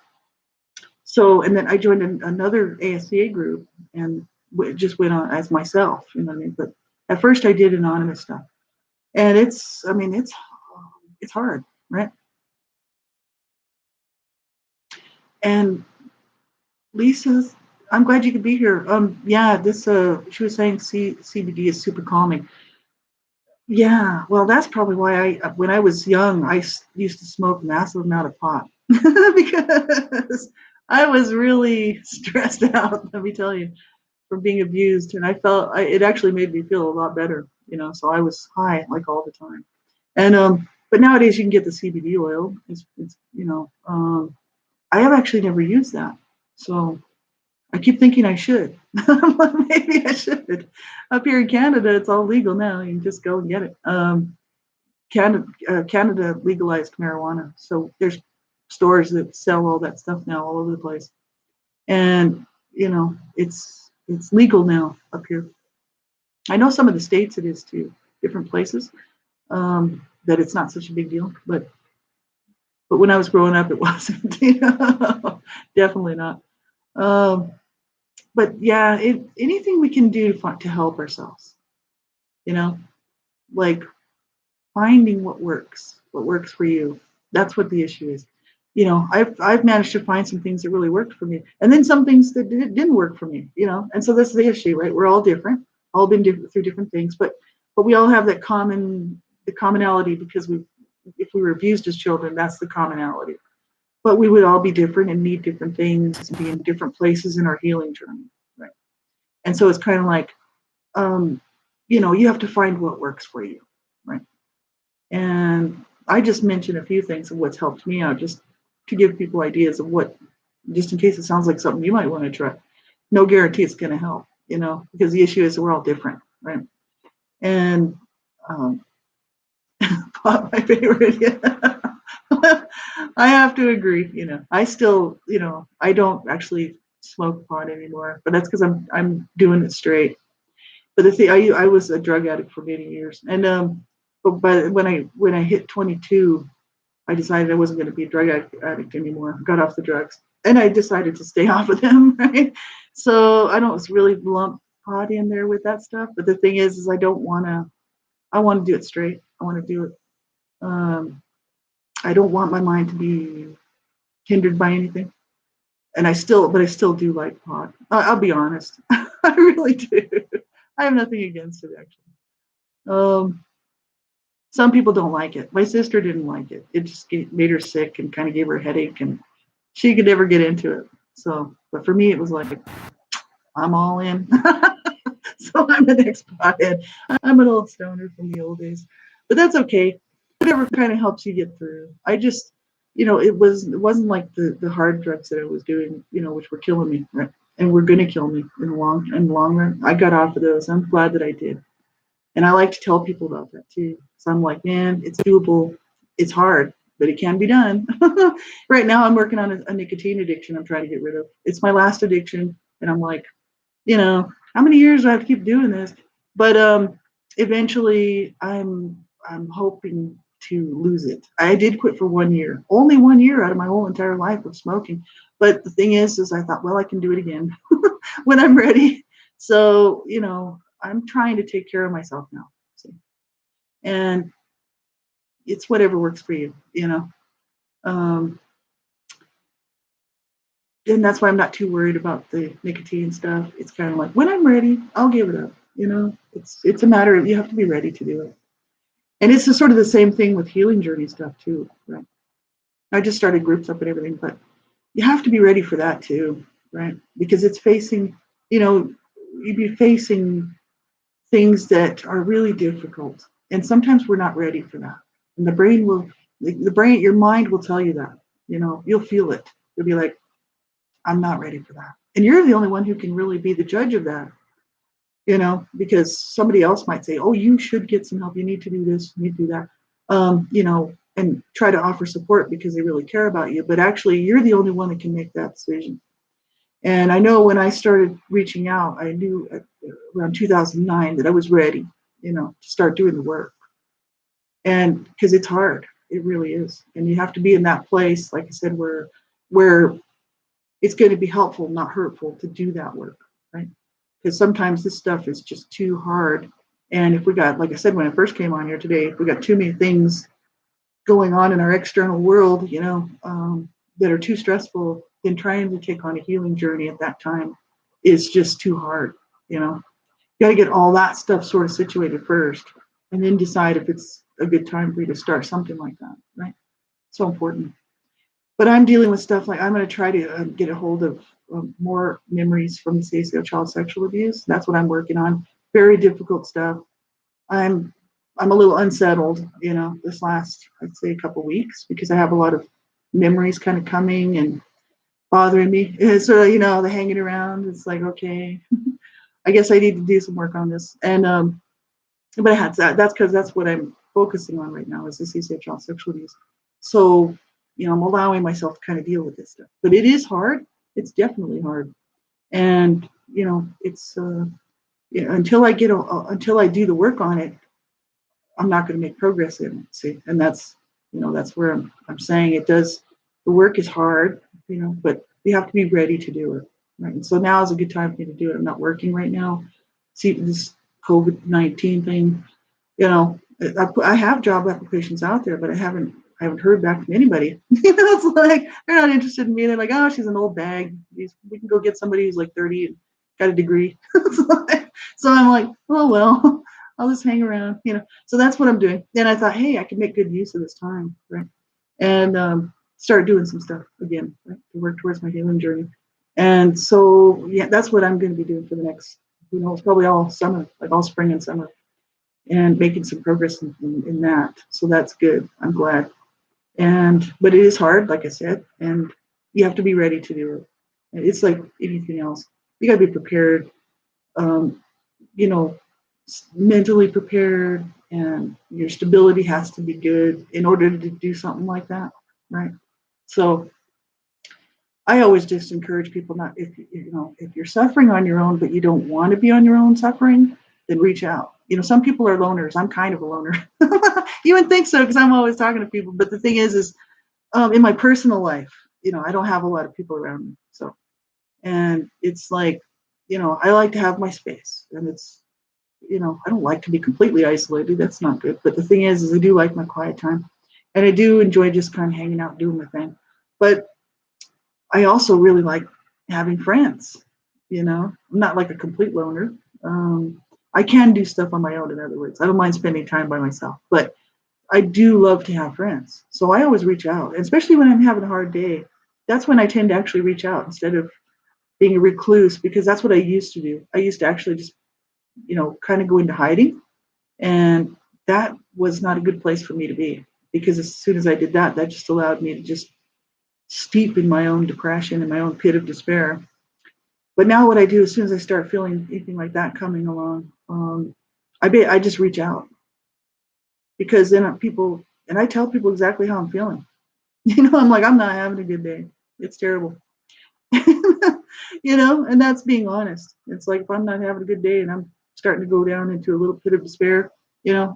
[SPEAKER 1] So, and then I joined another ASCA group and just went on as myself, you know what I mean? But at first I did anonymous stuff. And I mean, it's hard, right? And Lisa, I'm glad you could be here. Yeah, she was saying CBD is super calming. Yeah, well, that's probably why when I was young, used to smoke massive amount of pot because I was really stressed out. Let me tell you, from being abused, and it actually made me feel a lot better, you know. So I was high like all the time, and but nowadays you can get the CBD oil. It's you know, I have actually never used that, so I keep thinking I should. Maybe I should. Up here in Canada, it's all legal now. You can just go and get it. Canada legalized marijuana, so there's stores that sell all that stuff now all over the place, and you know it's legal now up here. I know some of the states it is too, different places. That it's not such a big deal, but when I was growing up, it wasn't. You know? Definitely not. Um, but yeah, anything we can do to help ourselves, you know, like finding what works for you. That's what the issue is. You know, I've managed to find some things that really worked for me, and then some things that didn't work for me. You know, and so that's the issue, right? We're all different, all been through different things, but we all have the commonality because if we were abused as children, that's the commonality. But we would all be different and need different things and be in different places in our healing journey, right? And so it's kind of like, um, you know, you have to find what works for you, right? And I just mentioned a few things of what's helped me out, just to give people ideas of what, just in case it sounds like something you might want to try. No guarantee it's going to help, you know, because the issue is that we're all different, right? And um, my favorite, yeah. I have to agree. You know, I still, you know, I don't actually smoke pot anymore, but that's because I'm doing it straight. But the thing, I was a drug addict for many years, and but when I hit 22, I decided I wasn't going to be a drug addict anymore. Got off the drugs, and I decided to stay off of them. Right, so I don't really lump pot in there with that stuff. But the thing is I don't want to. I want to do it straight. I want to do it. Um, I don't want my mind to be hindered by anything. And but I still do like pot. I'll be honest. I really do. I have nothing against it, actually. Um, some people don't like it. My sister didn't like it. It just made her sick and kind of gave her a headache, and she could never get into it. So, but for me, it was like, I'm all in. So I'm an ex-pothead. I'm an old stoner from the old days, but that's okay. Whatever kind of helps you get through. I just, you know, it wasn't like the hard drugs that I was doing, you know, which were killing me, right? And were gonna kill me in the long run. I got off of those. I'm glad that I did, and I like to tell people about that too. So I'm like, man, it's doable. It's hard, but it can be done. Right now, I'm working on a nicotine addiction. I'm trying to get rid of. It's my last addiction, and I'm like, you know, how many years do I have to keep doing this? But eventually, I'm hoping to lose it. I did quit for 1 year, only 1 year out of my whole entire life of smoking. But the thing is I thought, well, I can do it again when I'm ready. So, you know, I'm trying to take care of myself now. See? And it's whatever works for you, you know. Um, and that's why I'm not too worried about the nicotine stuff. It's kind of like when I'm ready, I'll give it up. It's a matter of you have to be ready to do it. And it's sort of the same thing with healing journey stuff too, right? I just started groups up and everything, but you have to be ready for that too, right? Because it's facing, you know, you'd be facing things that are really difficult, and sometimes we're not ready for that. And the brain, your mind will tell you that. You'll feel it. You'll be like, I'm not ready for that, and you're the only one who can really be the judge of that. Because somebody else might say, oh, you should get some help. You need to do this. You need to do that. And try to offer support because they really care about you. But actually, you're the only one that can make that decision. And I know when I started reaching out, I knew around 2009 that I was ready, to start doing the work. And because it's hard, it really is. And you have to be in that place, like I said, where it's going to be helpful, not hurtful, to do that work, right? Because sometimes this stuff is just too hard. And if we got, like I said, when I first came on here today, if we got too many things going on in our external world, that are too stressful, then trying to take on a healing journey at that time is just too hard. You got to get all that stuff sort of situated first, and then decide if it's a good time for you to start something like that, right? So important. But I'm dealing with stuff like I'm going to try to get a hold of more memories from the CACO child sexual abuse. That's what I'm working on. Very difficult stuff. I'm a little unsettled, this last, I'd say, a couple weeks because I have a lot of memories kind of coming and bothering me. It's sort of, the hanging around. It's like, okay, I guess I need to do some work on this. And but I had that. That's because that's what I'm focusing on right now is the CCA child sexual abuse. So, I'm allowing myself to kind of deal with this stuff. But it is hard. It's definitely hard. And, it's until until I do the work on it, I'm not going to make progress in it. See, and that's where I'm saying it does. The work is hard, but you have to be ready to do it. Right. And so now is a good time for me to do it. I'm not working right now. See, this COVID-19 thing, I have job applications out there, but I haven't heard back from anybody. It's like they're not interested in me. They're like, oh, she's an old bag. We can go get somebody who's like 30 and got a degree. So I'm like, oh well, I'll just hang around. So that's what I'm doing. Then I thought, hey, I can make good use of this time, right? And start doing some stuff again, right, to work towards my healing journey. And so, yeah, that's what I'm going to be doing for the next, who knows, probably all summer, like all spring and summer, and making some progress in that. So that's good. I'm glad. But it is hard, like I said, and you have to be ready to do it. It's like anything else. You got to be prepared, um, you know, mentally prepared, and your stability has to be good in order to do something like that, right? So I always just encourage people, not if you're suffering on your own but you don't want to be on your own suffering, then reach out. Some people are loners. I'm kind of a loner. You would think so because I'm always talking to people, but the thing is in my personal life, I don't have a lot of people around me. So, and it's like, I like to have my space, and it's, I don't like to be completely isolated. That's not good. But the thing is I do like my quiet time, and I do enjoy just kind of hanging out, doing my thing. But I also really like having friends. I'm not like a complete loner. I can do stuff on my own. In other words, I don't mind spending time by myself, but I do love to have friends. So I always reach out, and especially when I'm having a hard day. That's when I tend to actually reach out instead of being a recluse, because that's what I used to do. I used to actually just, kind of go into hiding, and that was not a good place for me to be, because as soon as I did that, that just allowed me to just steep in my own depression and my own pit of despair. But now what I do, as soon as I start feeling anything like that coming along, I just reach out, because then people, and I tell people exactly how I'm feeling. I'm like, I'm not having a good day. It's terrible. And that's being honest. It's like, if I'm not having a good day and I'm starting to go down into a little pit of despair,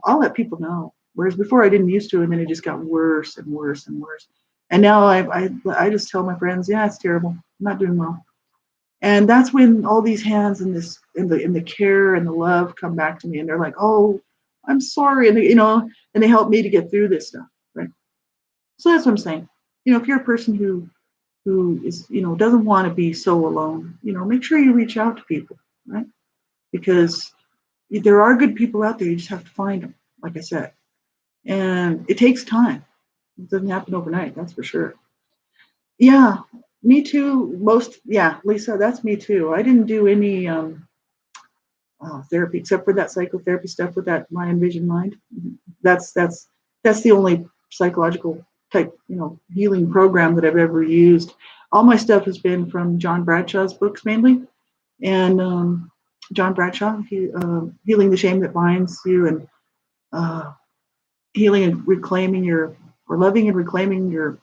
[SPEAKER 1] I'll let people know. Whereas before I didn't used to, and then it just got worse and worse and worse. And now I just tell my friends, yeah, it's terrible. I'm not doing well. And that's when all these hands and this and the care and the love come back to me, and they're like, oh, I'm sorry, and they help me to get through this stuff, right? So that's what I'm saying. If you're a person who who is, doesn't want to be so alone, make sure you reach out to people, right? Because there are good people out there. You just have to find them, like I said. And it takes time. It doesn't happen overnight, that's for sure. Yeah, me too. Yeah, Lisa, that's me too. I didn't do any therapy except for that psychotherapy stuff with that My Envisioned Mind. That's the only psychological type, healing program that I've ever used. All my stuff has been from John Bradshaw's books mainly, and John Bradshaw, Healing the Shame That Binds You, and uh, Healing and Reclaiming Your, or Loving and Reclaiming Your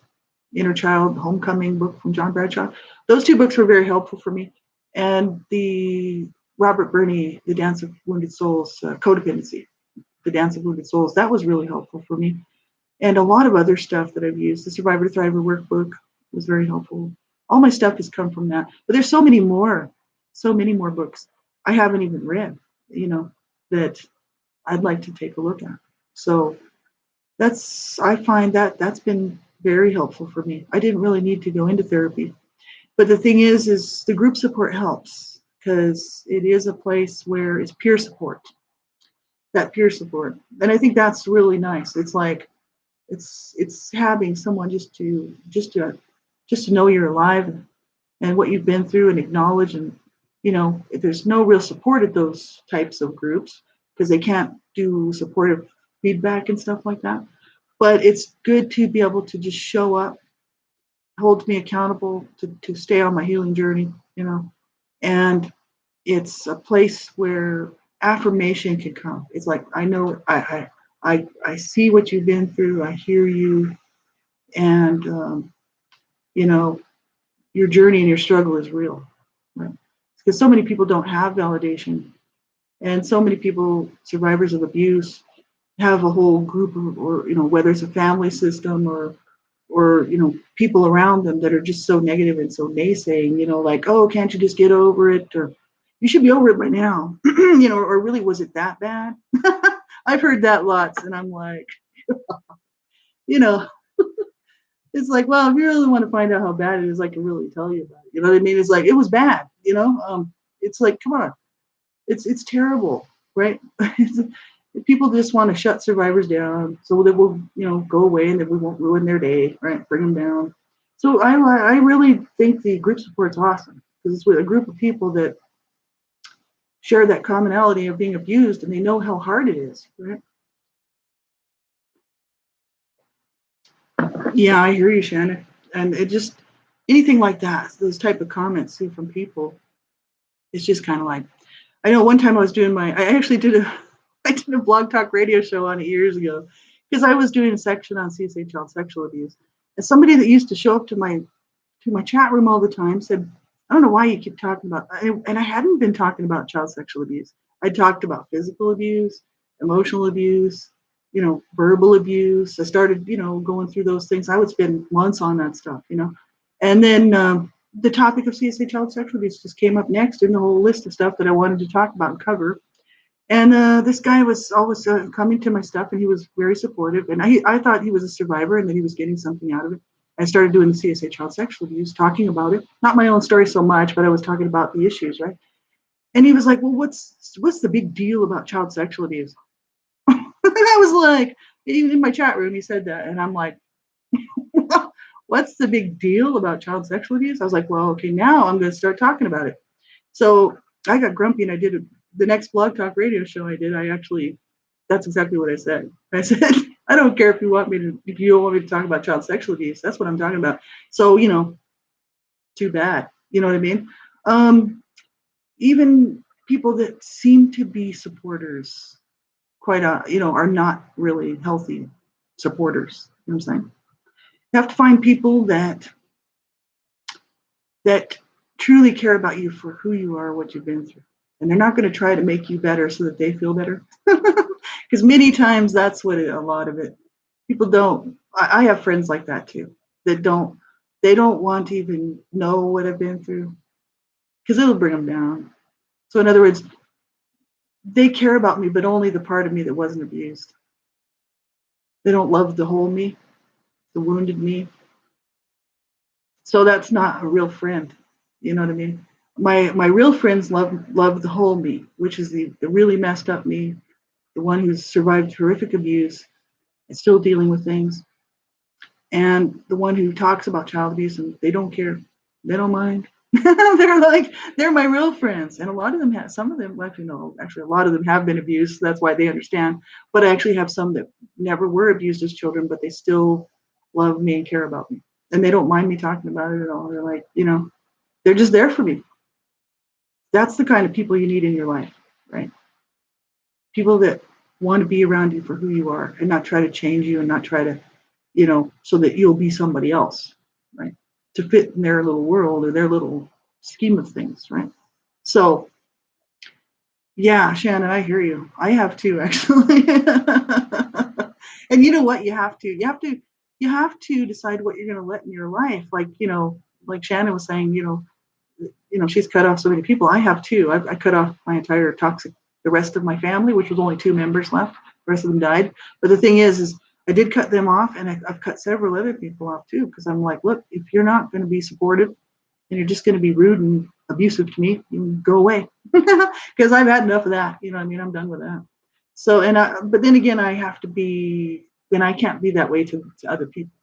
[SPEAKER 1] Inner Child, Homecoming book from John Bradshaw. Those two books were very helpful for me. And the Robert Burney, The Dance of Wounded Souls, Codependency, The Dance of Wounded Souls, that was really helpful for me. And a lot of other stuff that I've used. The Survivor Thriver workbook was very helpful. All my stuff has come from that. But there's so many more books I haven't even read, that I'd like to take a look at. So I find that's been very helpful for me. I didn't really need to go into therapy. But the thing is the group support helps because it is a place where it's peer support, that peer support. And I think that's really nice. It's like, it's having someone just to know you're alive, and what you've been through, and acknowledge, and if there's no real support at those types of groups because they can't do supportive feedback and stuff like that, but it's good to be able to just show up, holds me accountable to stay on my healing journey, and it's a place where affirmation can come. It's like, I know, I see what you've been through, I hear you, and you know your journey and your struggle is real, right? Because so many people don't have validation, and so many people, survivors of abuse, have a whole group of, or whether it's a family system, or people around them that are just so negative and so naysaying, like, oh, can't you just get over it, or you should be over it by now, or really, was it that bad? I've heard that lots, and I'm like, you know it's like, well, if you really want to find out how bad it is, I can really tell you about it. You know what I mean? It's like, it was bad, it's like, come on, it's terrible, right? People just want to shut survivors down so that we'll, go away, and that we won't ruin their day, right? Bring them down. So I really think the group support's awesome because it's with a group of people that share that commonality of being abused, and they know how hard it is, right? Yeah, I hear you, Shannon. And it just, anything like that, those type of comments too from people, it's just kind of like, I know one time I actually I did a blog talk radio show on it years ago because I was doing a section on CSA child sexual abuse. And somebody that used to show up to my chat room all the time said, I don't know why you keep talking about, and I hadn't been talking about child sexual abuse. I talked about physical abuse, emotional abuse, verbal abuse. I started, going through those things. I would spend months on that stuff, And then the topic of CSA child sexual abuse just came up next in the whole list of stuff that I wanted to talk about and cover. And this guy was always coming to my stuff, and he was very supportive. And I thought he was a survivor and that he was getting something out of it. I started doing the CSA child sexual abuse, talking about it. Not my own story so much, but I was talking about the issues, right? And he was like, well, what's the big deal about child sexual abuse? And I was like, in my chat room, he said that. And I'm like, what's the big deal about child sexual abuse? I was like, well, okay, now I'm going to start talking about it. So I got grumpy, and I did the next blog talk radio show I did. That's exactly what I said. I said, I don't care if you don't want me to talk about child sexual abuse. That's what I'm talking about. So, too bad. You know what I mean? Even people that seem to be supporters, are not really healthy supporters. You know what I'm saying? You have to find people that truly care about you for who you are, what you've been through. And they're not going to try to make you better so that they feel better. Because many times that's what a lot of it. People don't. I have friends like that too, that they don't want to even know what I've been through because it'll bring them down. So in other words, they care about me, but only the part of me that wasn't abused. They don't love the whole me, the wounded me. So that's not a real friend. You know what I mean? My real friends love the whole me, which is the really messed up me, the one who's survived horrific abuse and still dealing with things, and the one who talks about child abuse and they don't care, they don't mind. They're my real friends, and a lot of them have, some of them, actually no, actually a lot of them have been abused, so that's why they understand. But I actually have some that never were abused as children, but they still love me and care about me, and they don't mind me talking about it at all. They're like, they're just there for me. That's the kind of people you need in your life, right? People that want to be around you for who you are and not try to change you and not try to, so that you'll be somebody else, right? To fit in their little world or their little scheme of things, right? So, yeah, Shannon, I hear you. I have too, actually. And you know what? You have to decide what you're going to let in your life. Like Shannon was saying, she's cut off so many people. I have too. I cut off my entire the rest of my family, which was only 2 members left. The rest of them died. But the thing is I did cut them off, and I've cut several other people off too, because I'm like, look, if you're not going to be supportive and you're just going to be rude and abusive to me, you can go away, because I've had enough of that. You know what I mean? I'm done with that. So, but then again, then I can't be that way to other people.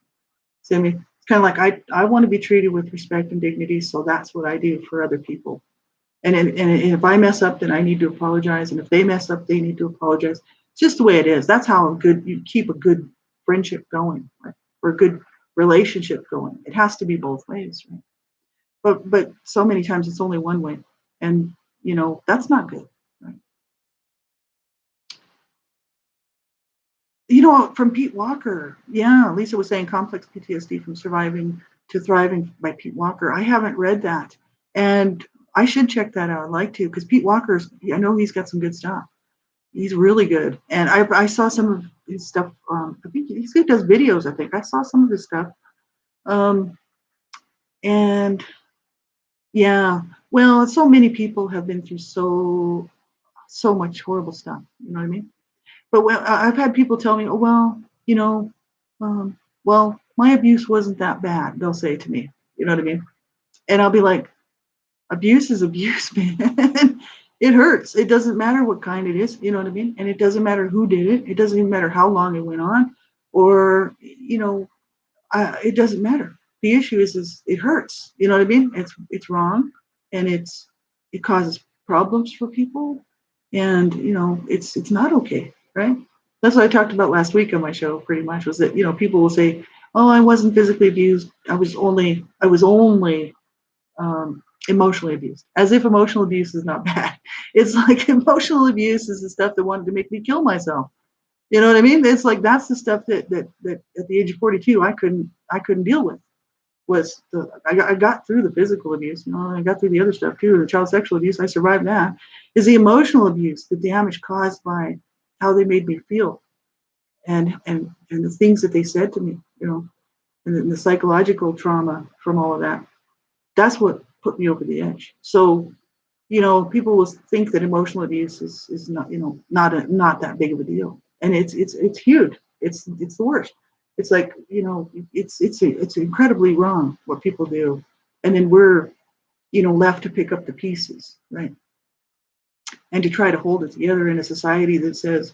[SPEAKER 1] See, I mean, it's kind of like I want to be treated with respect and dignity, so that's what I do for other people. And if I mess up, then I need to apologize, and if they mess up, they need to apologize. It's just the way it is. That's how you keep a good friendship going, right? Or a good relationship going. It has to be both ways, right? But so many times it's only one way, and that's not good, right? From Pete Walker. Yeah, Lisa was saying complex PTSD from surviving to thriving by Pete Walker. I haven't read that, and I should check that out. I'd like to, because Pete Walker's, I know he's got some good stuff. He's really good, and I saw some of his stuff. I think he does videos. I think I saw some of his stuff. Um, and yeah, well, so many people have been through so much horrible stuff. You know what I mean? But I've had people tell me, oh, well, well, my abuse wasn't that bad. They'll say to me, you know what I mean? And I'll be like, abuse is abuse, man. It hurts. It doesn't matter what kind it is, you know what I mean? And it doesn't matter who did it. It doesn't even matter how long it went on, or it doesn't matter. The issue is it hurts. You know what I mean? It's wrong, and it causes problems for people, and it's not okay, right? That's what I talked about last week on my show. Pretty much was that people will say, "Oh, I wasn't physically abused. I was only emotionally abused," as if emotional abuse is not bad. It's like emotional abuse is the stuff that wanted to make me kill myself. You know what I mean? It's like that's the stuff that at the age of 42 I couldn't deal with. I got through the physical abuse, I got through the other stuff too, the child sexual abuse. I survived that. Is the emotional abuse, the damage caused by how they made me feel, and the things that they said to me, and the psychological trauma from all of that. That's what put me over the edge. So people will think that emotional abuse is not, not that big of a deal, and it's huge. It's the worst. It's like it's incredibly wrong what people do, and then we're left to pick up the pieces, right? And to try to hold it together in a society that says,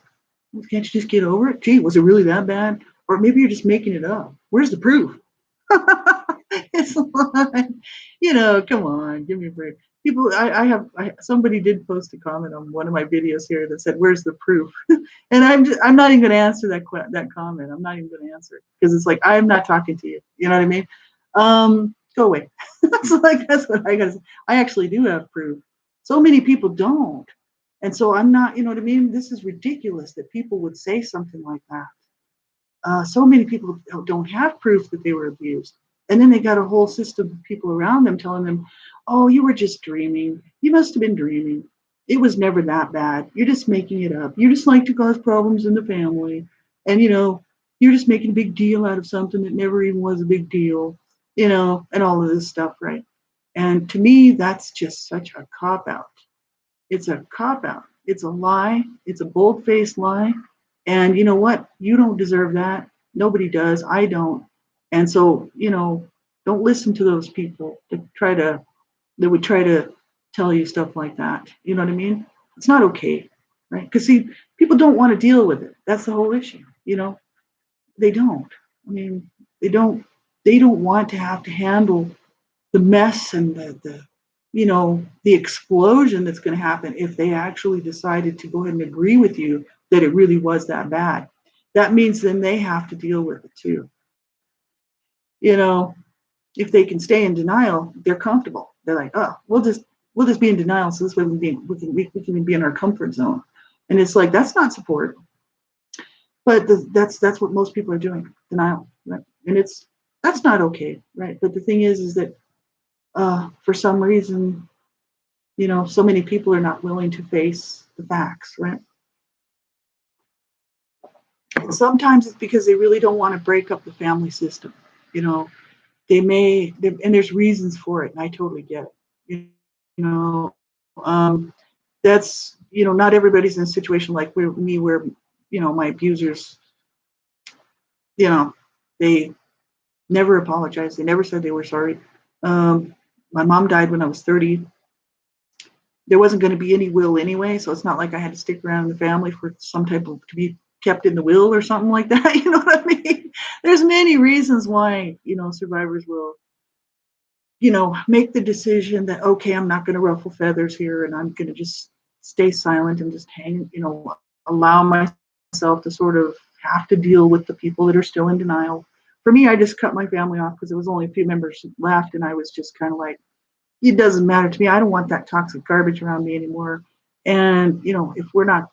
[SPEAKER 1] well, can't you just get over it? Gee, was it really that bad? Or maybe you're just making it up. Where's the proof? It's like, come on, give me a break. People, somebody did post a comment on one of my videos here that said, "Where's the proof?" And I'm not even going to answer that comment. I'm not even going to answer it, because it's like I'm not talking to you. You know what I mean? Go away. That's what I got to say. I actually do have proof. So many people don't, and so I'm not. You know what I mean? This is ridiculous that people would say something like that. So many people don't have proof that they were abused. And then they got a whole system of people around them telling them, oh, you were just dreaming. You must have been dreaming. It was never that bad. You're just making it up. You just like to cause problems in the family. And, you're just making a big deal out of something that never even was a big deal, and all of this stuff, right? And to me, that's just such a cop out. It's a cop out. It's a lie. It's a bold faced lie. And you know what? You don't deserve that. Nobody does. I don't. And so, Don't listen to those people that would try to tell you stuff like that. You know what I mean? It's not okay, right? Because see, people don't want to deal with it. That's the whole issue. They don't. I mean, they don't. They don't want to have to handle the mess and the explosion that's going to happen if they actually decided to go ahead and agree with you that it really was that bad. That means then they have to deal with it too. You know, if they can stay in denial, they're comfortable. They're like, oh, we'll just be in denial, so this way we can be in our comfort zone. And it's like that's not support, but that's what most people are doing, denial, right? And that's not okay, right? But the thing is that for some reason, so many people are not willing to face the facts, right? And sometimes it's because they really don't want to break up the family system. You know, and there's reasons for it, and I totally get it. You know, that's not everybody's in a situation like where my abusers, you know, they never apologized. They never said they were sorry. Um, my mom died when I was 30. There wasn't going to be any will anyway, so it's not like I had to stick around in the family for some type of to be kept in the will or something like that. You know what I mean? There's many reasons why survivors will make the decision that okay, I'm not going to ruffle feathers here, and I'm going to just stay silent and just allow myself to sort of have to deal with the people that are still in denial. For me, I just cut my family off because there was only a few members left, and I was just kind of like, it doesn't matter to me. I don't want that toxic garbage around me anymore. And if we're not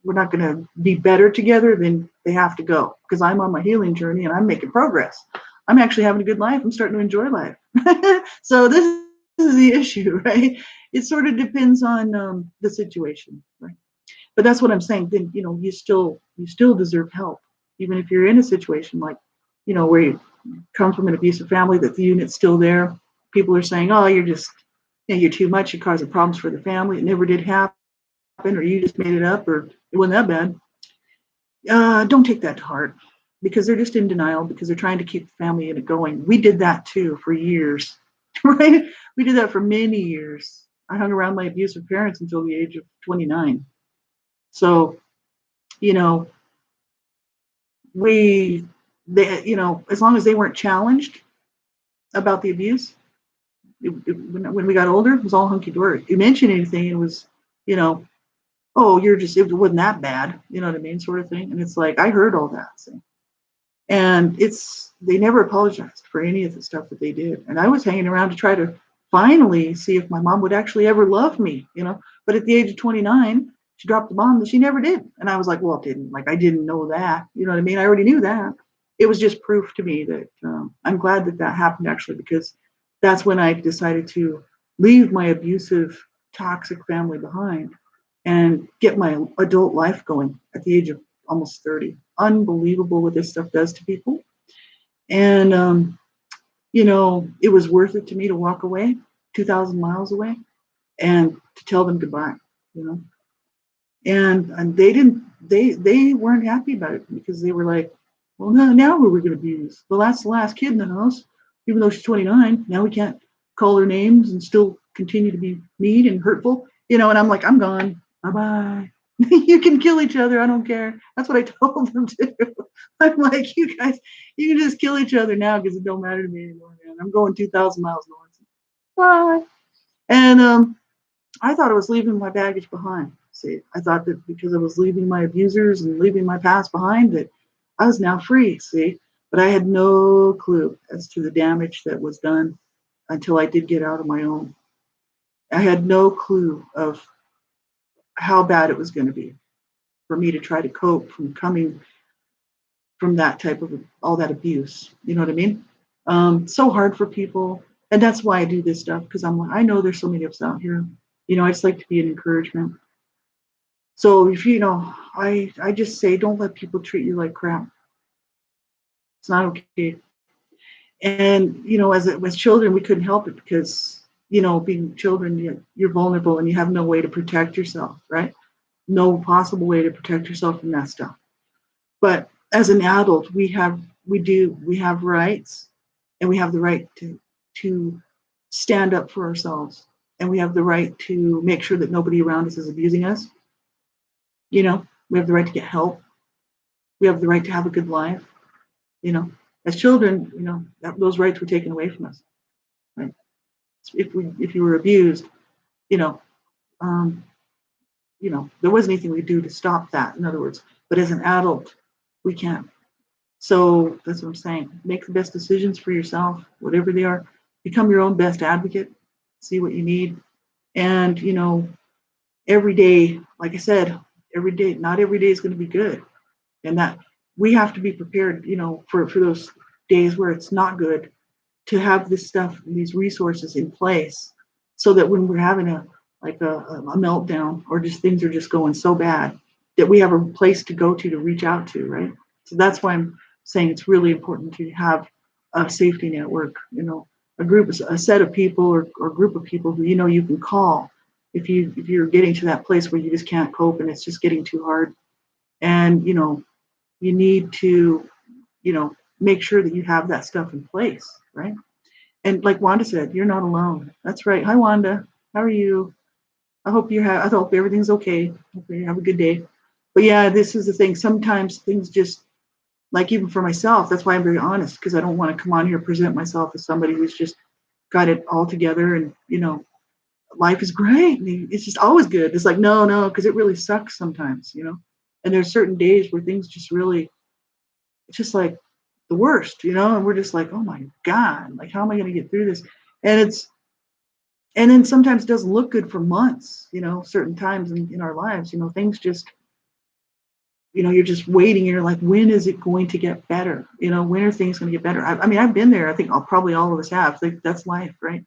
[SPEAKER 1] going to be better together, then they have to go because I'm on my healing journey and I'm making progress. I'm actually having a good life. I'm starting to enjoy life. So this is the issue, right? It sort of depends on the situation, right? But that's what I'm saying. Then you still deserve help, even if you're in a situation like where you come from an abusive family, that the unit's still there. People are saying, oh, you're too much, you're causing problems for the family, it never did happen, or you just made it up, or it wasn't that bad. Don't take that to heart because they're just in denial because they're trying to keep the family in it going. We did that too for years, right? We did that for many years. I hung around my abusive parents until the age of 29. So, you know, as long as they weren't challenged about the abuse, when we got older, it was all hunky dory. You mention anything, it was, you know, oh, it wasn't that bad, you know what I mean, sort of thing. And it's like, I heard all that. So. And they never apologized for any of the stuff that they did. And I was hanging around to try to finally see if my mom would actually ever love me. But at the age of 29, she dropped the bomb that she never did. And I was like, well, I didn't know that. You know what I mean? I already knew that. It was just proof to me that I'm glad that happened actually, because that's when I decided to leave my abusive, toxic family behind and get my adult life going at the age of almost 30. Unbelievable what this stuff does to people. And, it was worth it to me to walk away 2,000 miles away and to tell them goodbye, you know. And they weren't happy about it because they were like, well, now who are we going to abuse? Well, that's the last kid in the house, even though she's 29. Now we can't call her names and still continue to be mean and hurtful, and I'm like, I'm gone. Bye-bye. You can kill each other. I don't care. That's what I told them to do. I'm like, you guys, you can just kill each other now because it don't matter to me anymore, man. I'm going 2,000 miles north. Bye. And I thought I was leaving my baggage behind. See, I thought that because I was leaving my abusers and leaving my past behind, that I was now free. See, but I had no clue as to the damage that was done until I did get out on my own. I had no clue of how bad it was going to be for me to try to cope from coming from that type of all that abuse. You know what I mean? So hard for people, and that's why I do this stuff, because I know there's so many of us out here. I just like to be an encouragement. So if I just say, don't let people treat you like crap. It's not okay. And as children, we couldn't help it because being children, you're vulnerable and you have no way to protect yourself, right? No possible way to protect yourself from that stuff. But as an adult, we have rights, and we have the right to stand up for ourselves, and we have the right to make sure that nobody around us is abusing us. We have the right to get help. We have the right to have a good life. You know, as children, those rights were taken away from us. Right? If you were abused, you know, um, there wasn't anything we could do to stop that. In other words, but as an adult, we can't. So that's what I'm saying. Make the best decisions for yourself, whatever they are. Become your own best advocate. See what you need, and every day, like I said, every day. Not every day is going to be good, and that we have to be prepared. For those days where it's not good, to have this stuff, these resources in place, so that when we're having a meltdown, or just things are just going so bad, that we have a place to go to reach out to, right? So that's why I'm saying it's really important to have a safety network, a set of people, or group of people who you can call if you're getting to that place where you just can't cope and it's just getting too hard, and you need to make sure that you have that stuff in place, right? And like Wanda said, you're not alone. That's right. Hi, Wanda. How are you? I hope everything's okay. Hope you have a good day. But yeah, this is the thing. Sometimes things just, like, even for myself, that's why I'm very honest, because I don't want to come on here and present myself as somebody who's just got it all together, and life is great and it's just always good. It's like, no, because it really sucks sometimes. And there's certain days where things just really, it's just like the worst. And we're just like, oh my God, like, how am I going to get through this? And then sometimes it doesn't look good for months. Certain times in our lives, things just, you're just waiting. You're like, when is it going to get better? When are things going to get better? I mean, I've been there. I think probably all of us have. Like, that's life, right?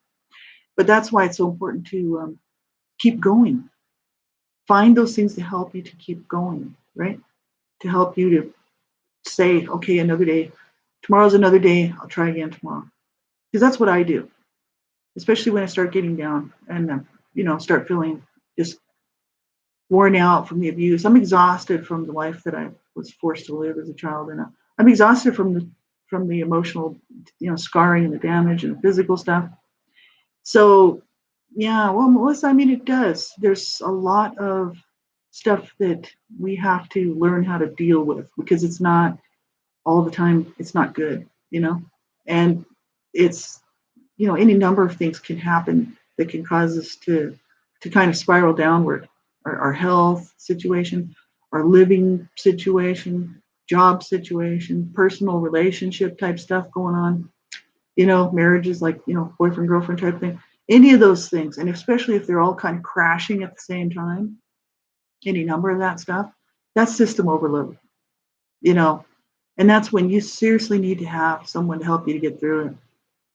[SPEAKER 1] But that's why it's so important to keep going. Find those things to help you to keep going, right? To help you to say, okay, another day. Tomorrow's another day. I'll try again tomorrow. Because that's what I do, especially when I start getting down and, start feeling just worn out from the abuse. I'm exhausted from the life that I was forced to live as a child. And I'm exhausted from the emotional, scarring and the damage and the physical stuff. So, yeah, well, Melissa, I mean, it does. There's a lot of stuff that we have to learn how to deal with, because it's not all the time, it's not good. And it's, any number of things can happen that can cause us to kind of spiral downward. Our health situation, our living situation, job situation, personal relationship type stuff going on, marriages, like, boyfriend, girlfriend type thing, any of those things. And especially if they're all kind of crashing at the same time, any number of that stuff, that's system overload, you know, and that's when you seriously need to have someone to help you to get through it,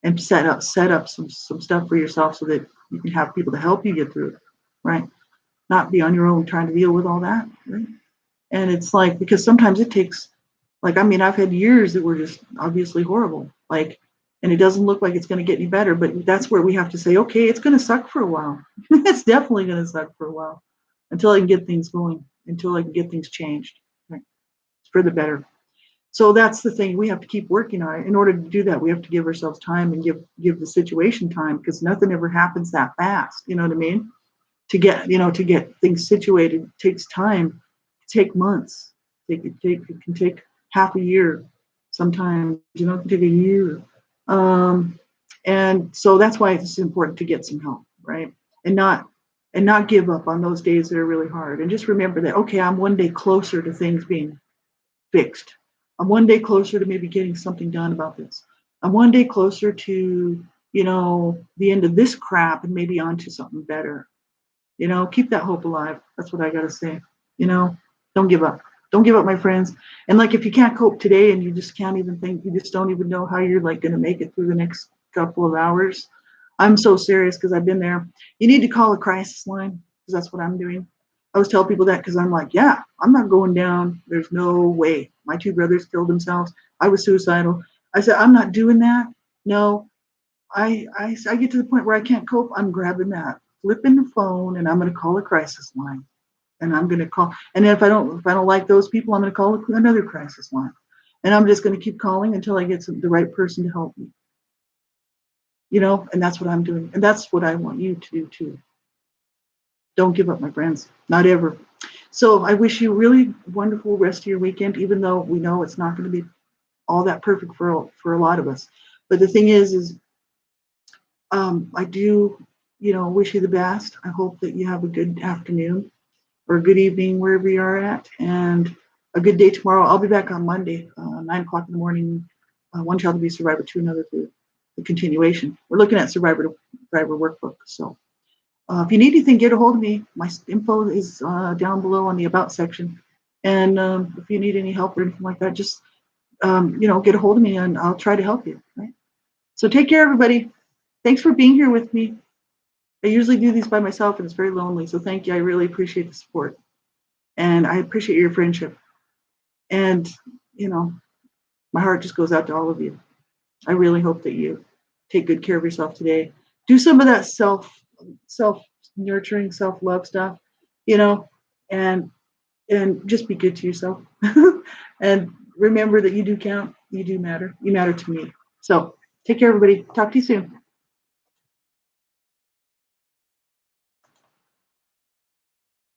[SPEAKER 1] and set up some stuff for yourself, so that you can have people to help you get through it, right? Not be on your own trying to deal with all that, right? And it's like, because sometimes it takes, like, I mean, I've had years that were just obviously horrible, like, and it doesn't look like it's going to get any better, but that's where we have to say, okay, it's going to suck for a while. It's definitely going to suck for a while, until I can get things going, until I can get things changed, right? For the better. So that's the thing, we have to keep working on it. In order to do that, we have to give ourselves time, and give the situation time, because nothing ever happens that fast. You know what I mean? To get things situated takes time. It can take months. It can take half a year. Sometimes, it can take a year. Um, and so that's why it's important to get some help, right? And not give up on those days that are really hard. And just remember that, okay, I'm one day closer to things being fixed. I'm one day closer to maybe getting something done about this. I'm one day closer to, the end of this crap, and maybe onto something better. Keep that hope alive. That's what I got to say. You know, don't give up. Don't give up, my friends. And like, if you can't cope today, and you just can't even think, you just don't even know how you're like going to make it through the next couple of hours. I'm so serious, because I've been there. You need to call a crisis line, because that's what I'm doing. I always tell people that, because I'm like, yeah, I'm not going down. There's no way. My two brothers killed themselves. I was suicidal. I said, I'm not doing that. No, I get to the point where I can't cope. I'm grabbing that, flipping the phone, and I'm going to call a crisis line. And I'm going to call. And if I don't like those people, I'm going to call another crisis line. And I'm just going to keep calling until I get the right person to help me. and that's what I'm doing. And that's what I want you to do too. Don't give up, my friends. Not ever. So I wish you a really wonderful rest of your weekend, even though we know it's not going to be all that perfect for a lot of us. But the thing is I do, wish you the best. I hope that you have a good afternoon or a good evening wherever you are at, and a good day tomorrow. I'll be back on Monday, 9 o'clock in the morning. One Child to Be Survivor, two, another to the continuation. We're looking at Survivor to Driver workbook. So if you need anything, get a hold of me. My info is down below on the About section. And if you need any help or anything like that, just get a hold of me and I'll try to help you. Right? So take care, everybody. Thanks for being here with me. I usually do these by myself and it's very lonely. So thank you. I really appreciate the support. And I appreciate your friendship. And, my heart just goes out to all of you. I really hope that you take good care of yourself today. Do some of that self nurturing, self love stuff, you know, and just be good to yourself. And remember that you do count, you do matter. You matter to me. So take care, everybody. Talk to you soon.